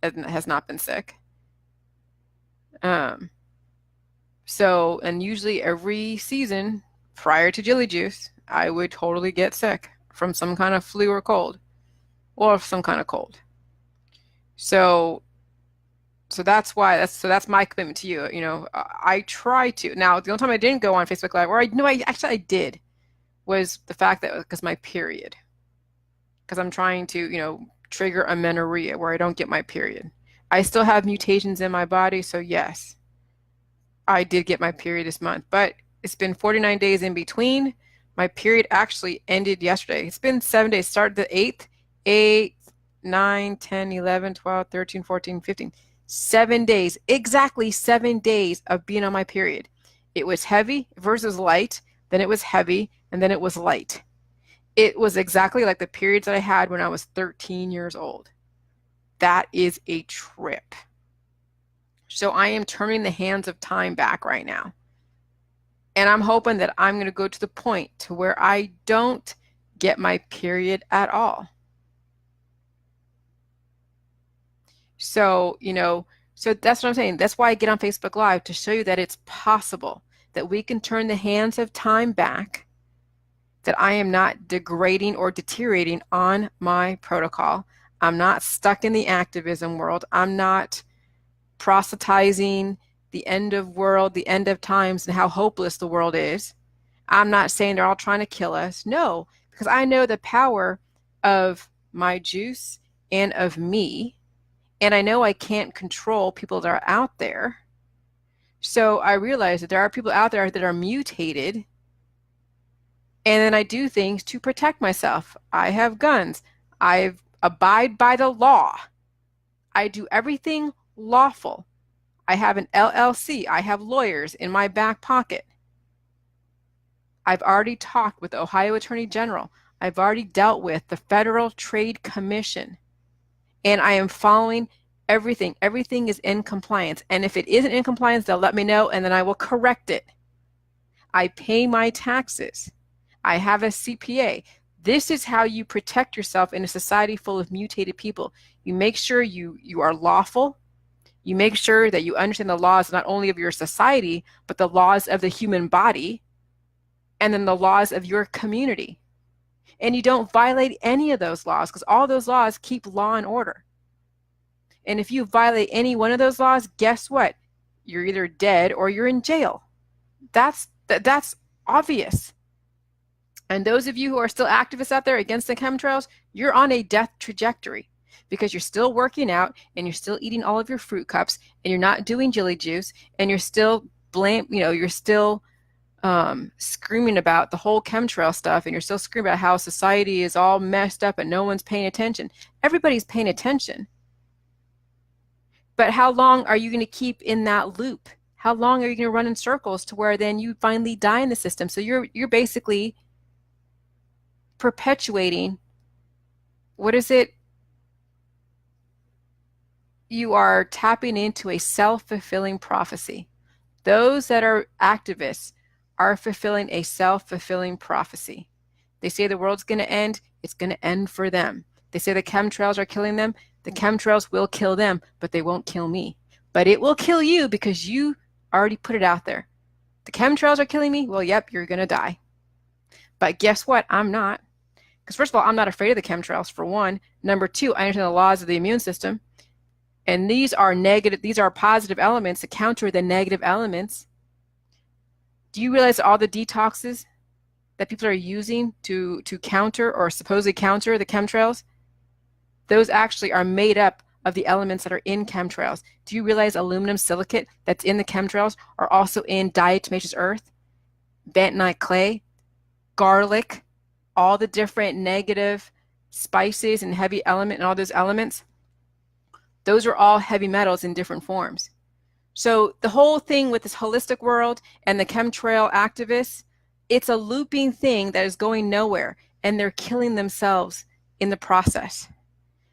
Has not been sick. So, and usually every season prior to Jilly Juice, I would totally get sick from some kind of flu or cold, or some kind of cold. So that's why that's my commitment to you. I try to. Now, the only time I didn't go on Facebook Live, or I did, was the fact that because my period, because I'm trying to trigger amenorrhea where I don't get my period. I still have mutations in my body, so yes, I did get my period this month, but it's been 49 days in between. My period actually ended yesterday. It's been 7 days. Started the 8th, 8, 9, 10, 11, 12, 13, 14, 15. 7 days. Exactly 7 days of being on my period. It was heavy versus light, then it was heavy, and then it was light. It was exactly like the periods that I had when I was 13 years old. That is a trip. So I am turning the hands of time back right now. And I'm hoping that I'm going to go to the point to where I don't get my period at all. So, so that's what I'm saying. That's why I get on Facebook Live, to show you that it's possible that we can turn the hands of time back, that I am not degrading or deteriorating on my protocol. I'm not stuck in the activism world. I'm not proselytizing the end of world, the end of times, and how hopeless the world is. I'm not saying they're all trying to kill us. No, because I know the power of my juice and of me, and I know I can't control people that are out there. So I realize that there are people out there that are mutated, and then I do things to protect myself. I have guns. I abide by the law. I do everything lawful. I have an LLC. I have lawyers in my back pocket. I've already talked with the Ohio Attorney General. I've already dealt with the Federal Trade Commission. And I am following everything. Everything is in compliance. And if it isn't in compliance, they'll let me know, and then I will correct it. I pay my taxes. I have a CPA. This is how you protect yourself in a society full of mutated people. You make sure you are lawful. You make sure that you understand the laws not only of your society, but the laws of the human body, and then the laws of your community. And you don't violate any of those laws, because all those laws keep law and order. And if you violate any one of those laws, guess what? You're either dead or you're in jail. That's obvious. And those of you who are still activists out there against the chemtrails, you're on a death trajectory, because you're still working out and you're still eating all of your fruit cups and you're not doing Jilly juice, and you're still you're still screaming about the whole chemtrail stuff, and you're still screaming about how society is all messed up and no one's paying attention. Everybody's paying attention. But how long are you going to keep in that loop? How long are you going to run in circles to where then you finally die in the system? So you're basically perpetuating, what is it? You are tapping into a self-fulfilling prophecy. Those that are activists are fulfilling a self-fulfilling prophecy. They say the world's going to end, it's going to end for them. They say the chemtrails are killing them, the chemtrails will kill them, but they won't kill me. But it will kill you because you already put it out there. The chemtrails are killing me, well, yep, you're going to die. But guess what? I'm not. Because first of all, I'm not afraid of the chemtrails, for one. Number two, I understand the laws of the immune system. And these are positive elements to counter the negative elements. Do you realize all the detoxes that people are using to counter or supposedly counter the chemtrails? Those actually are made up of the elements that are in chemtrails. Do you realize aluminum silicate that's in the chemtrails are also in diatomaceous earth, bentonite clay, garlic, all the different negative spices and heavy element and all those elements? Those are all heavy metals in different forms. So the whole thing with this holistic world and the chemtrail activists, it's a looping thing that is going nowhere, and they're killing themselves in the process.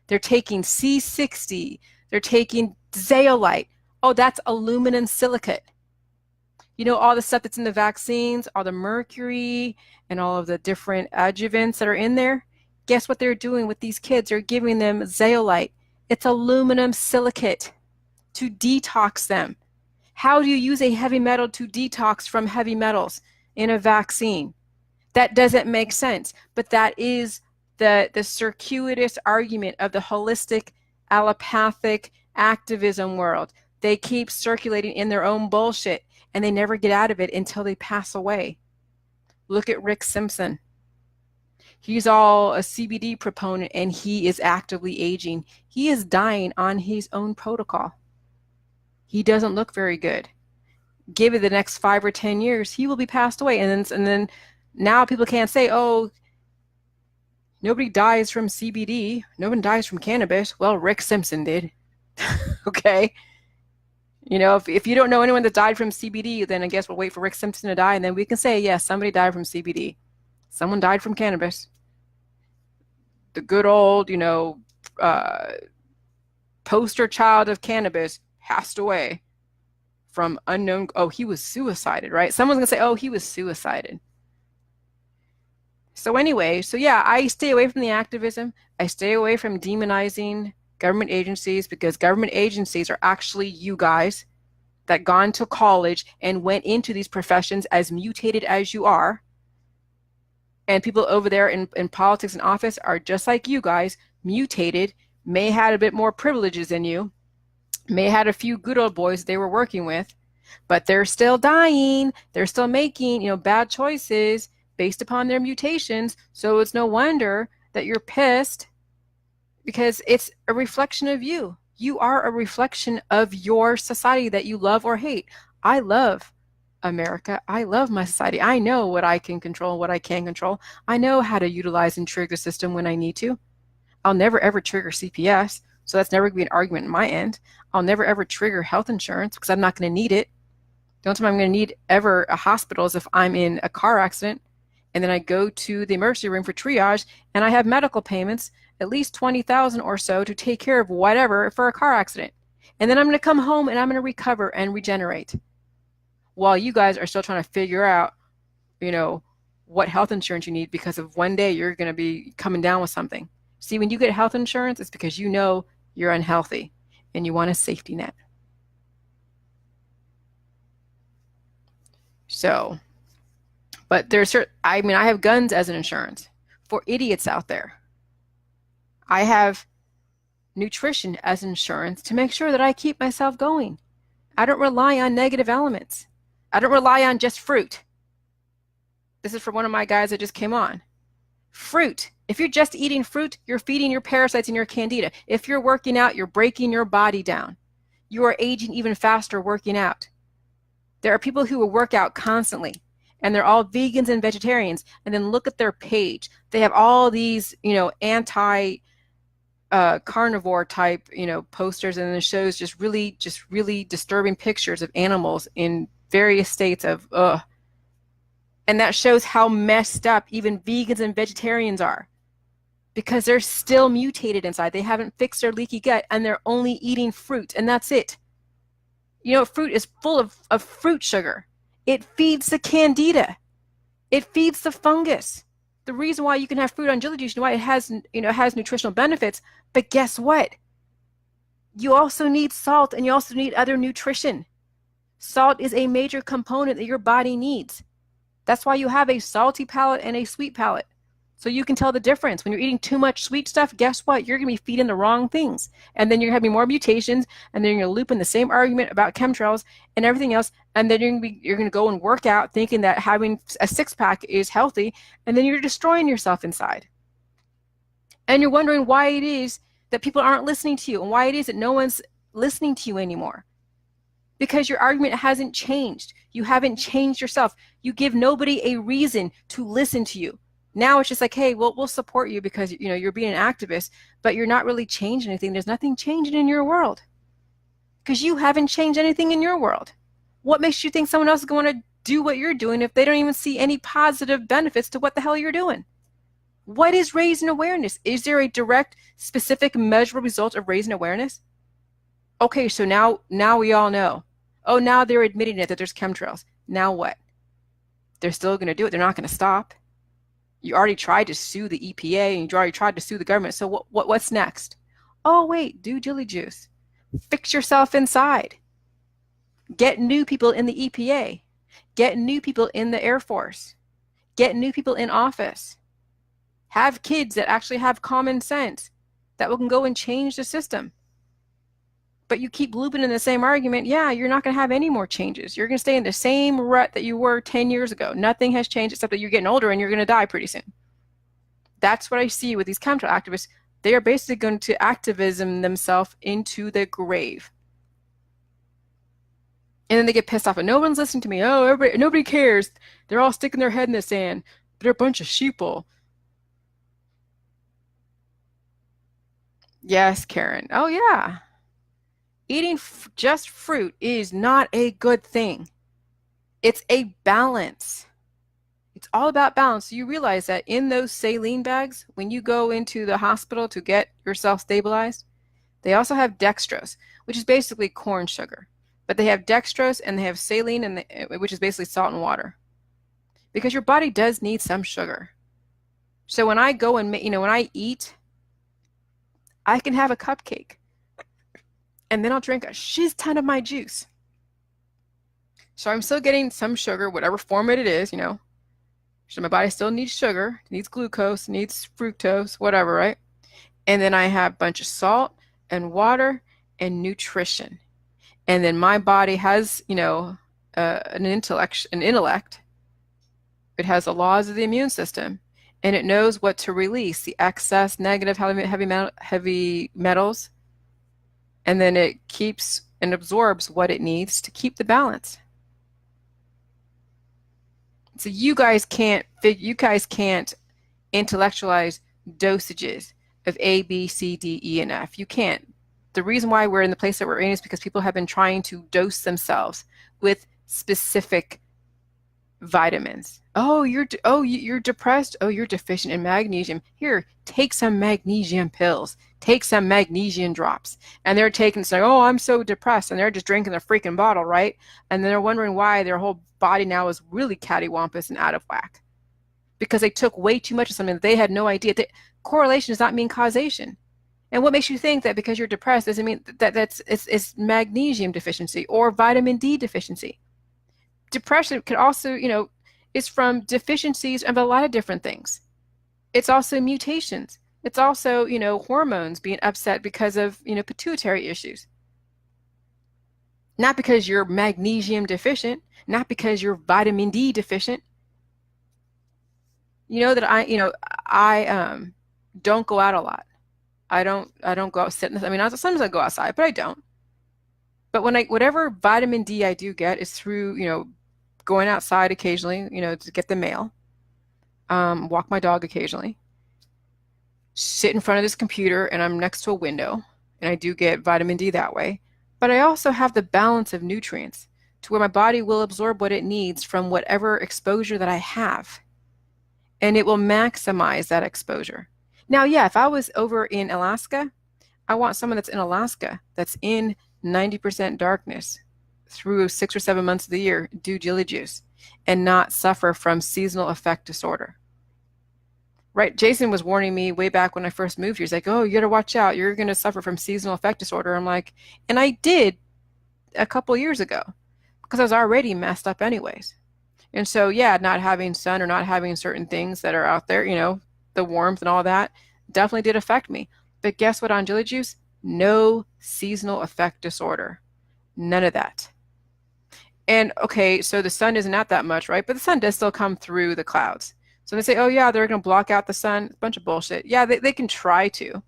They're taking C60, they're taking zeolite. Oh, that's aluminum silicate. You know, all the stuff that's in the vaccines, all the mercury and all of the different adjuvants that are in there. Guess what they're doing with these kids? They're giving them zeolite. It's aluminum silicate to detox them. How do you use a heavy metal to detox from heavy metals in a vaccine? That doesn't make sense, but that is the circuitous argument of the holistic, allopathic activism world. They keep circulating in their own bullshit, and they never get out of it until they pass away. Look at Rick Simpson. He's all a CBD proponent, and he is actively aging. He is dying on his own protocol. He doesn't look very good. Give it the next 5 or 10 years, he will be passed away. And then now people can't say, oh, nobody dies from CBD. No one dies from cannabis. Well, Rick Simpson did. Okay. You know, if you don't know anyone that died from CBD, then I guess we'll wait for Rick Simpson to die, and then we can say, yes, somebody died from CBD. Someone died from cannabis. The good old, poster child of cannabis passed away from unknown. Oh, he was suicided, right? Someone's gonna say, oh, he was suicided. So anyway, yeah, I stay away from the activism. I stay away from demonizing government agencies, because government agencies are actually you guys that gone to college and went into these professions as mutated as you are. And people over there in politics and office are just like you guys, mutated, may had a bit more privileges than you, may had a few good old boys they were working with, but they're still dying. They're still making, bad choices based upon their mutations. So it's no wonder that you're pissed, because it's a reflection of you. You are a reflection of your society that you love or hate. I love America. I love my society. I know what I can control, what I can't control. I know how to utilize and trigger the system when I need to. I'll never ever trigger CPS. So that's never going to be an argument on my end. I'll never ever trigger health insurance because I'm not going to need it. The only time I'm going to need ever a hospital is if I'm in a car accident and then I go to the emergency room for triage and I have medical payments, at least 20,000 or so to take care of whatever for a car accident. And then I'm going to come home and I'm going to recover and regenerate. While you guys are still trying to figure out, what health insurance you need because of one day you're going to be coming down with something. See, when you get health insurance, it's because you know you're unhealthy and you want a safety net. So, but I have guns as an insurance for idiots out there. I have nutrition as insurance to make sure that I keep myself going. I don't rely on negative elements. I don't rely on just fruit. This is for one of my guys that just came on. Fruit. If you're just eating fruit, you're feeding your parasites and your candida. If you're working out, you're breaking your body down. You are aging even faster working out. There are people who will work out constantly, and they're all vegans and vegetarians, and then look at their page. They have all these, anti carnivore type, posters, and then it shows just really disturbing pictures of animals in various states of ugh. And that shows how messed up even vegans and vegetarians are, because they're still mutated inside. They haven't fixed their leaky gut and they're only eating fruit, and that's it. Fruit is full of fruit sugar. It feeds the candida. It feeds the fungus. The reason why you can have fruit on Jilly juice, why it has nutritional benefits, but guess what? You also need salt and you also need other nutrition. Salt is a major component that your body needs. That's why you have a salty palate and a sweet palate. So you can tell the difference. When you're eating too much sweet stuff, guess what? You're going to be feeding the wrong things. And then you're having more mutations, and then you're going to loop in the same argument about chemtrails and everything else. And then you're going to go and work out thinking that having a six-pack is healthy, and then you're destroying yourself inside. And you're wondering why it is that people aren't listening to you and why it is that no one's listening to you anymore. Because your argument hasn't changed. You haven't changed yourself. You give nobody a reason to listen to you. Now it's just like, hey, we'll support you because you're being an activist, but you're not really changing anything. There's nothing changing in your world because you haven't changed anything in your world. What makes you think someone else is going to do what you're doing if they don't even see any positive benefits to what the hell you're doing? What is raising awareness? Is there a direct, specific, measurable result of raising awareness? Okay, so now we all know. Oh, now they're admitting it that there's chemtrails. Now what? They're still going to do it. They're not going to stop. You already tried to sue the EPA and you already tried to sue the government. So what's next? Oh, wait, do Jilly juice. Fix yourself inside. Get new people in the EPA. Get new people in the Air Force. Get new people in office. Have kids that actually have common sense that can go and change the system. But you keep looping in the same argument, yeah, you're not going to have any more changes. You're going to stay in the same rut that you were 10 years ago. Nothing has changed except that you're getting older and you're going to die pretty soon. That's what I see with these chemtrail activists. They are basically going to activism themselves into the grave. And then they get pissed off and no one's listening to me. Oh, nobody cares. They're all sticking their head in the sand. They're a bunch of sheeple. Yes, Karen. Oh, yeah. Eating just fruit is not a good thing. It's a balance. It's all about balance. So you realize that in those saline bags, when you go into the hospital to get yourself stabilized, they also have dextrose, which is basically corn sugar. But they have dextrose and they have saline, which is basically salt and water. Because your body does need some sugar. So when I go and when I eat, I can have a cupcake. And then I'll drink a shiz ton of my juice. So I'm still getting some sugar, whatever format it is, So my body still needs sugar, needs glucose, needs fructose, whatever, right? And then I have a bunch of salt and water and nutrition. And then my body has, an intellect. It has the laws of the immune system. And it knows what to release, the excess negative heavy metals. And then it keeps and absorbs what it needs to keep the balance. So you guys can't intellectualize dosages of A, B, C, D, E, and F. You can't. The reason why we're in the place that we're in is because people have been trying to dose themselves with specific vitamins. Oh, you're depressed. Oh, you're deficient in magnesium. Here, take some magnesium pills. Take some magnesium drops. And they're taking, saying, oh, I'm so depressed. And they're just drinking the freaking bottle, right? And then they're wondering why their whole body now is really cattywampus and out of whack. Because they took way too much of something that they had no idea. Correlation does not mean causation. And what makes you think that because you're depressed doesn't mean that it's magnesium deficiency or vitamin D deficiency? Depression can also, is from deficiencies of a lot of different things. It's also mutations. It's also, hormones being upset because of, pituitary issues. Not because you're magnesium deficient, not because you're vitamin D deficient. You know that I don't go out a lot. I don't go out sit in the, sometimes I go outside, but I don't. But whatever vitamin D I do get is through, going outside occasionally, to get the mail, walk my dog occasionally, sit in front of this computer, and I'm next to a window, and I do get vitamin D that way. But I also have the balance of nutrients to where my body will absorb what it needs from whatever exposure that I have, and it will maximize that exposure. Now, yeah, if I was over in Alaska, I want someone that's in Alaska, that's in 90% darkness through 6 or 7 months of the year, do Jilly juice and not suffer from seasonal affect disorder. Right? Jason was warning me way back when I first moved here. He's like, oh, you gotta watch out. You're gonna suffer from seasonal affect disorder. I'm like, and I did a couple years ago because I was already messed up anyways. And so, yeah, not having sun or not having certain things that are out there, the warmth and all that definitely did affect me. But guess what on Jilly juice? No seasonal affect disorder. None of that. And okay, so the sun isn't out that much, right? But the sun does still come through the clouds. So they say, oh yeah, they're going to block out the sun. A bunch of bullshit. Yeah, they can try to.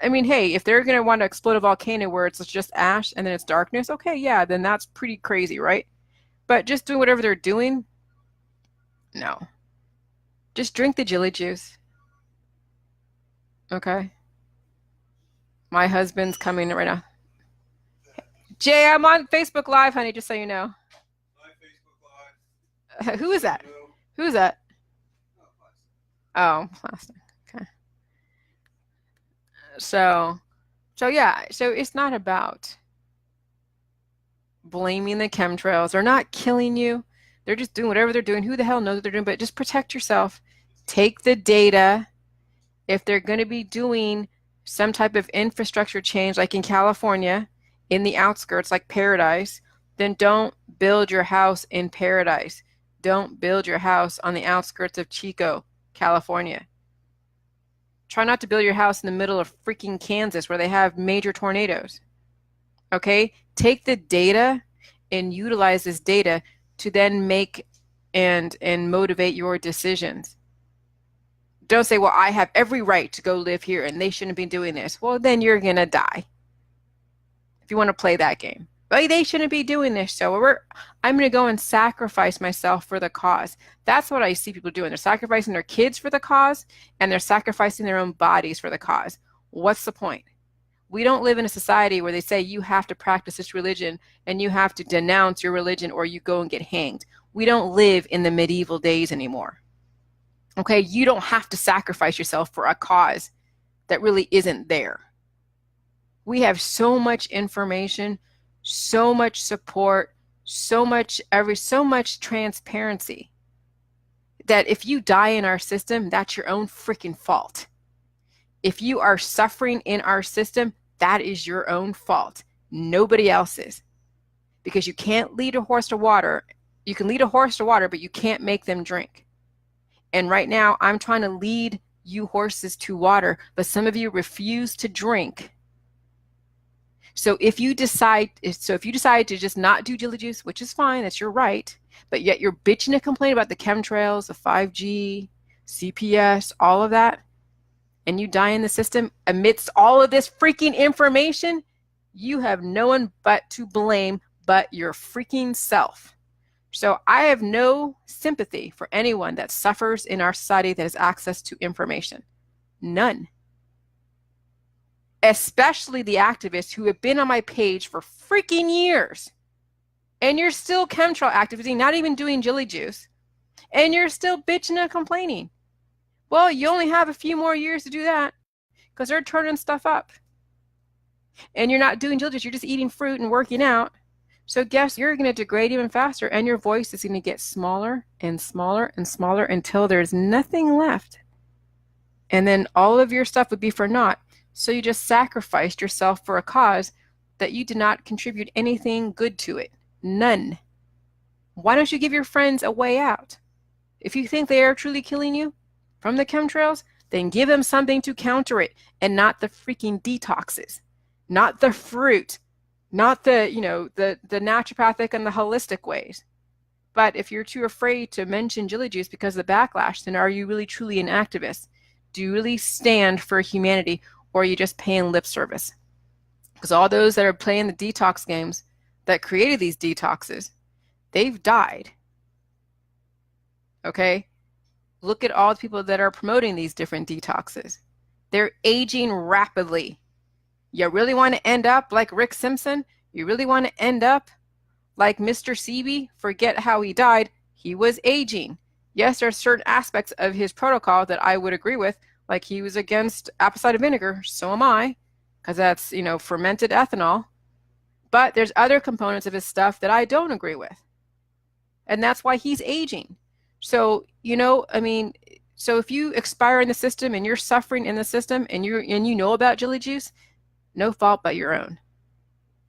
I mean, hey, if they're going to want to explode a volcano where it's just ash and then it's darkness, okay, yeah, then that's pretty crazy, right? But just doing whatever they're doing, no. Just drink the Jilly juice. Okay? My husband's coming right now. Jay, I'm on Facebook Live, honey, just so you know. Hi, Facebook Live. Who is that? Who is that? Oh, plastic. Okay. So yeah, so it's not about blaming the chemtrails. They're not killing you. They're just doing whatever they're doing. Who the hell knows what they're doing? But just protect yourself. Take the data. If they're going to be doing some type of infrastructure change, like in California, in the outskirts, like Paradise, then don't build your house in Paradise. Don't build your house on the outskirts of Chico, California. Try not to build your house in the middle of freaking Kansas where they have major tornadoes. Okay? Take the data and utilize this data to then make and motivate your decisions. Don't say, well, I have every right to go live here and they shouldn't be doing this. Well, then you're going to die if you want to play that game. Well, they shouldn't be doing this, so I'm going to go and sacrifice myself for the cause. That's what I see people doing. They're sacrificing their kids for the cause, and they're sacrificing their own bodies for the cause. What's the point? We don't live in a society where they say you have to practice this religion and you have to denounce your religion or you go and get hanged. We don't live in the medieval days anymore. Okay, you don't have to sacrifice yourself for a cause that really isn't there. We have so much information, so much support, so much transparency that if you die in our system, that's your own freaking fault. If you are suffering in our system, that is your own fault. Nobody else's. Because you can't lead a horse to water. You can lead a horse to water, but you can't make them drink. And right now, I'm trying to lead you horses to water, but some of you refuse to drink. So if you decide to just not do Jilly juice, which is fine, that's your right, but yet you're bitching and complaining about the chemtrails, the 5G, CPS, all of that, and you die in the system amidst all of this freaking information, you have no one but to blame but your freaking self. So I have no sympathy for anyone that suffers in our society that has access to information. None. especially the activists who have been on my page for freaking years. And you're still chemtrail activism, not even doing Jilly juice. And you're still bitching and complaining. Well, you only have a few more years to do that because they're turning stuff up. And you're not doing Jilly juice, you're just eating fruit and working out. So guess you're going to degrade even faster, and your voice is going to get smaller and smaller and smaller until there's nothing left. And then all of your stuff would be for naught. So you just sacrificed yourself for a cause that you did not contribute anything good to it. None. Why don't you give your friends a way out? If you think they are truly killing you from the chemtrails, then give them something to counter it, and not the freaking detoxes, not the fruit, not the, the naturopathic and the holistic ways. But if you're too afraid to mention Jilly juice because of the backlash, then are you really truly an activist? Do you really stand for humanity, or are you just paying lip service? Because all those that are playing the detox games that created these detoxes, they've died. Okay? Look at all the people that are promoting these different detoxes. They're aging rapidly. You really want to end up like Rick Simpson? You really want to end up like Mr. Sebi? Forget how he died. He was aging. Yes, there are certain aspects of his protocol that I would agree with, like he was against apple cider vinegar. So am I, because that's, fermented ethanol. But there's other components of his stuff that I don't agree with. And that's why he's aging. So, so if you expire in the system and you're suffering in the system and you know about Jilly juice, no fault but your own.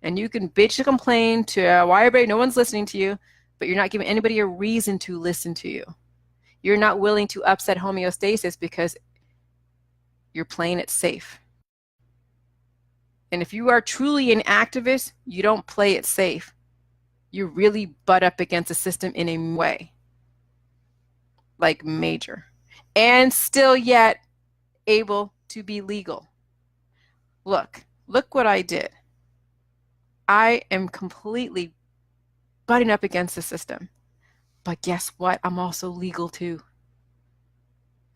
And you can bitch and complain to why no one's listening to you, but you're not giving anybody a reason to listen to you. You're not willing to upset homeostasis because you're playing it safe. And if you are truly an activist, you don't play it safe. You really butt up against the system in a way, like major, and still yet able to be legal. Look what I did. I am completely butting up against the system. But guess what? I'm also legal too.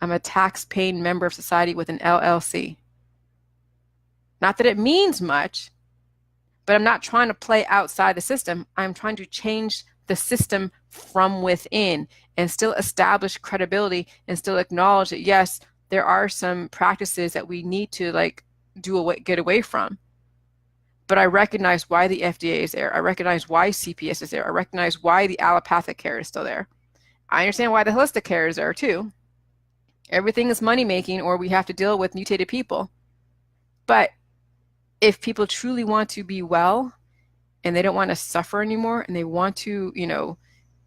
I'm a tax-paying member of society with an LLC. Not that it means much, but I'm not trying to play outside the system. I'm trying to change the system from within and still establish credibility and still acknowledge that, yes, there are some practices that we need to get away from. But I recognize why the FDA is there. I recognize why CPS is there. I recognize why the allopathic care is still there. I understand why the holistic care is there too. Everything is money making, or we have to deal with mutated people. But if people truly want to be well and they don't want to suffer anymore and they want to,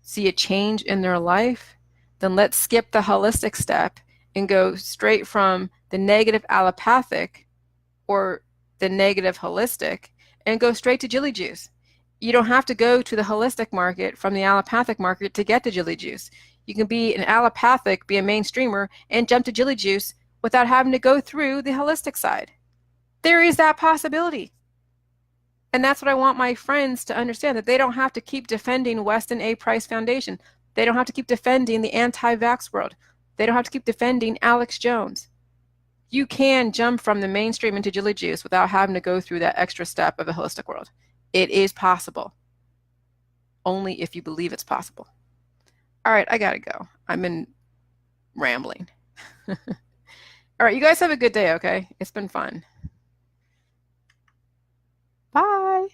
see a change in their life, then let's skip the holistic step and go straight from the negative allopathic or the negative holistic and go straight to Jilly juice. You don't have to go to the holistic market from the allopathic market to get to Jilly juice. You can be an allopathic, be a mainstreamer, and jump to Jilly juice without having to go through the holistic side. There is that possibility. And that's what I want my friends to understand, that they don't have to keep defending Weston A. Price Foundation. They don't have to keep defending the anti-vax world. They don't have to keep defending Alex Jones. You can jump from the mainstream into Jilly juice without having to go through that extra step of the holistic world. It is possible. Only if you believe it's possible. All right, I gotta go. I've been rambling. All right, you guys have a good day, okay? It's been fun. Bye.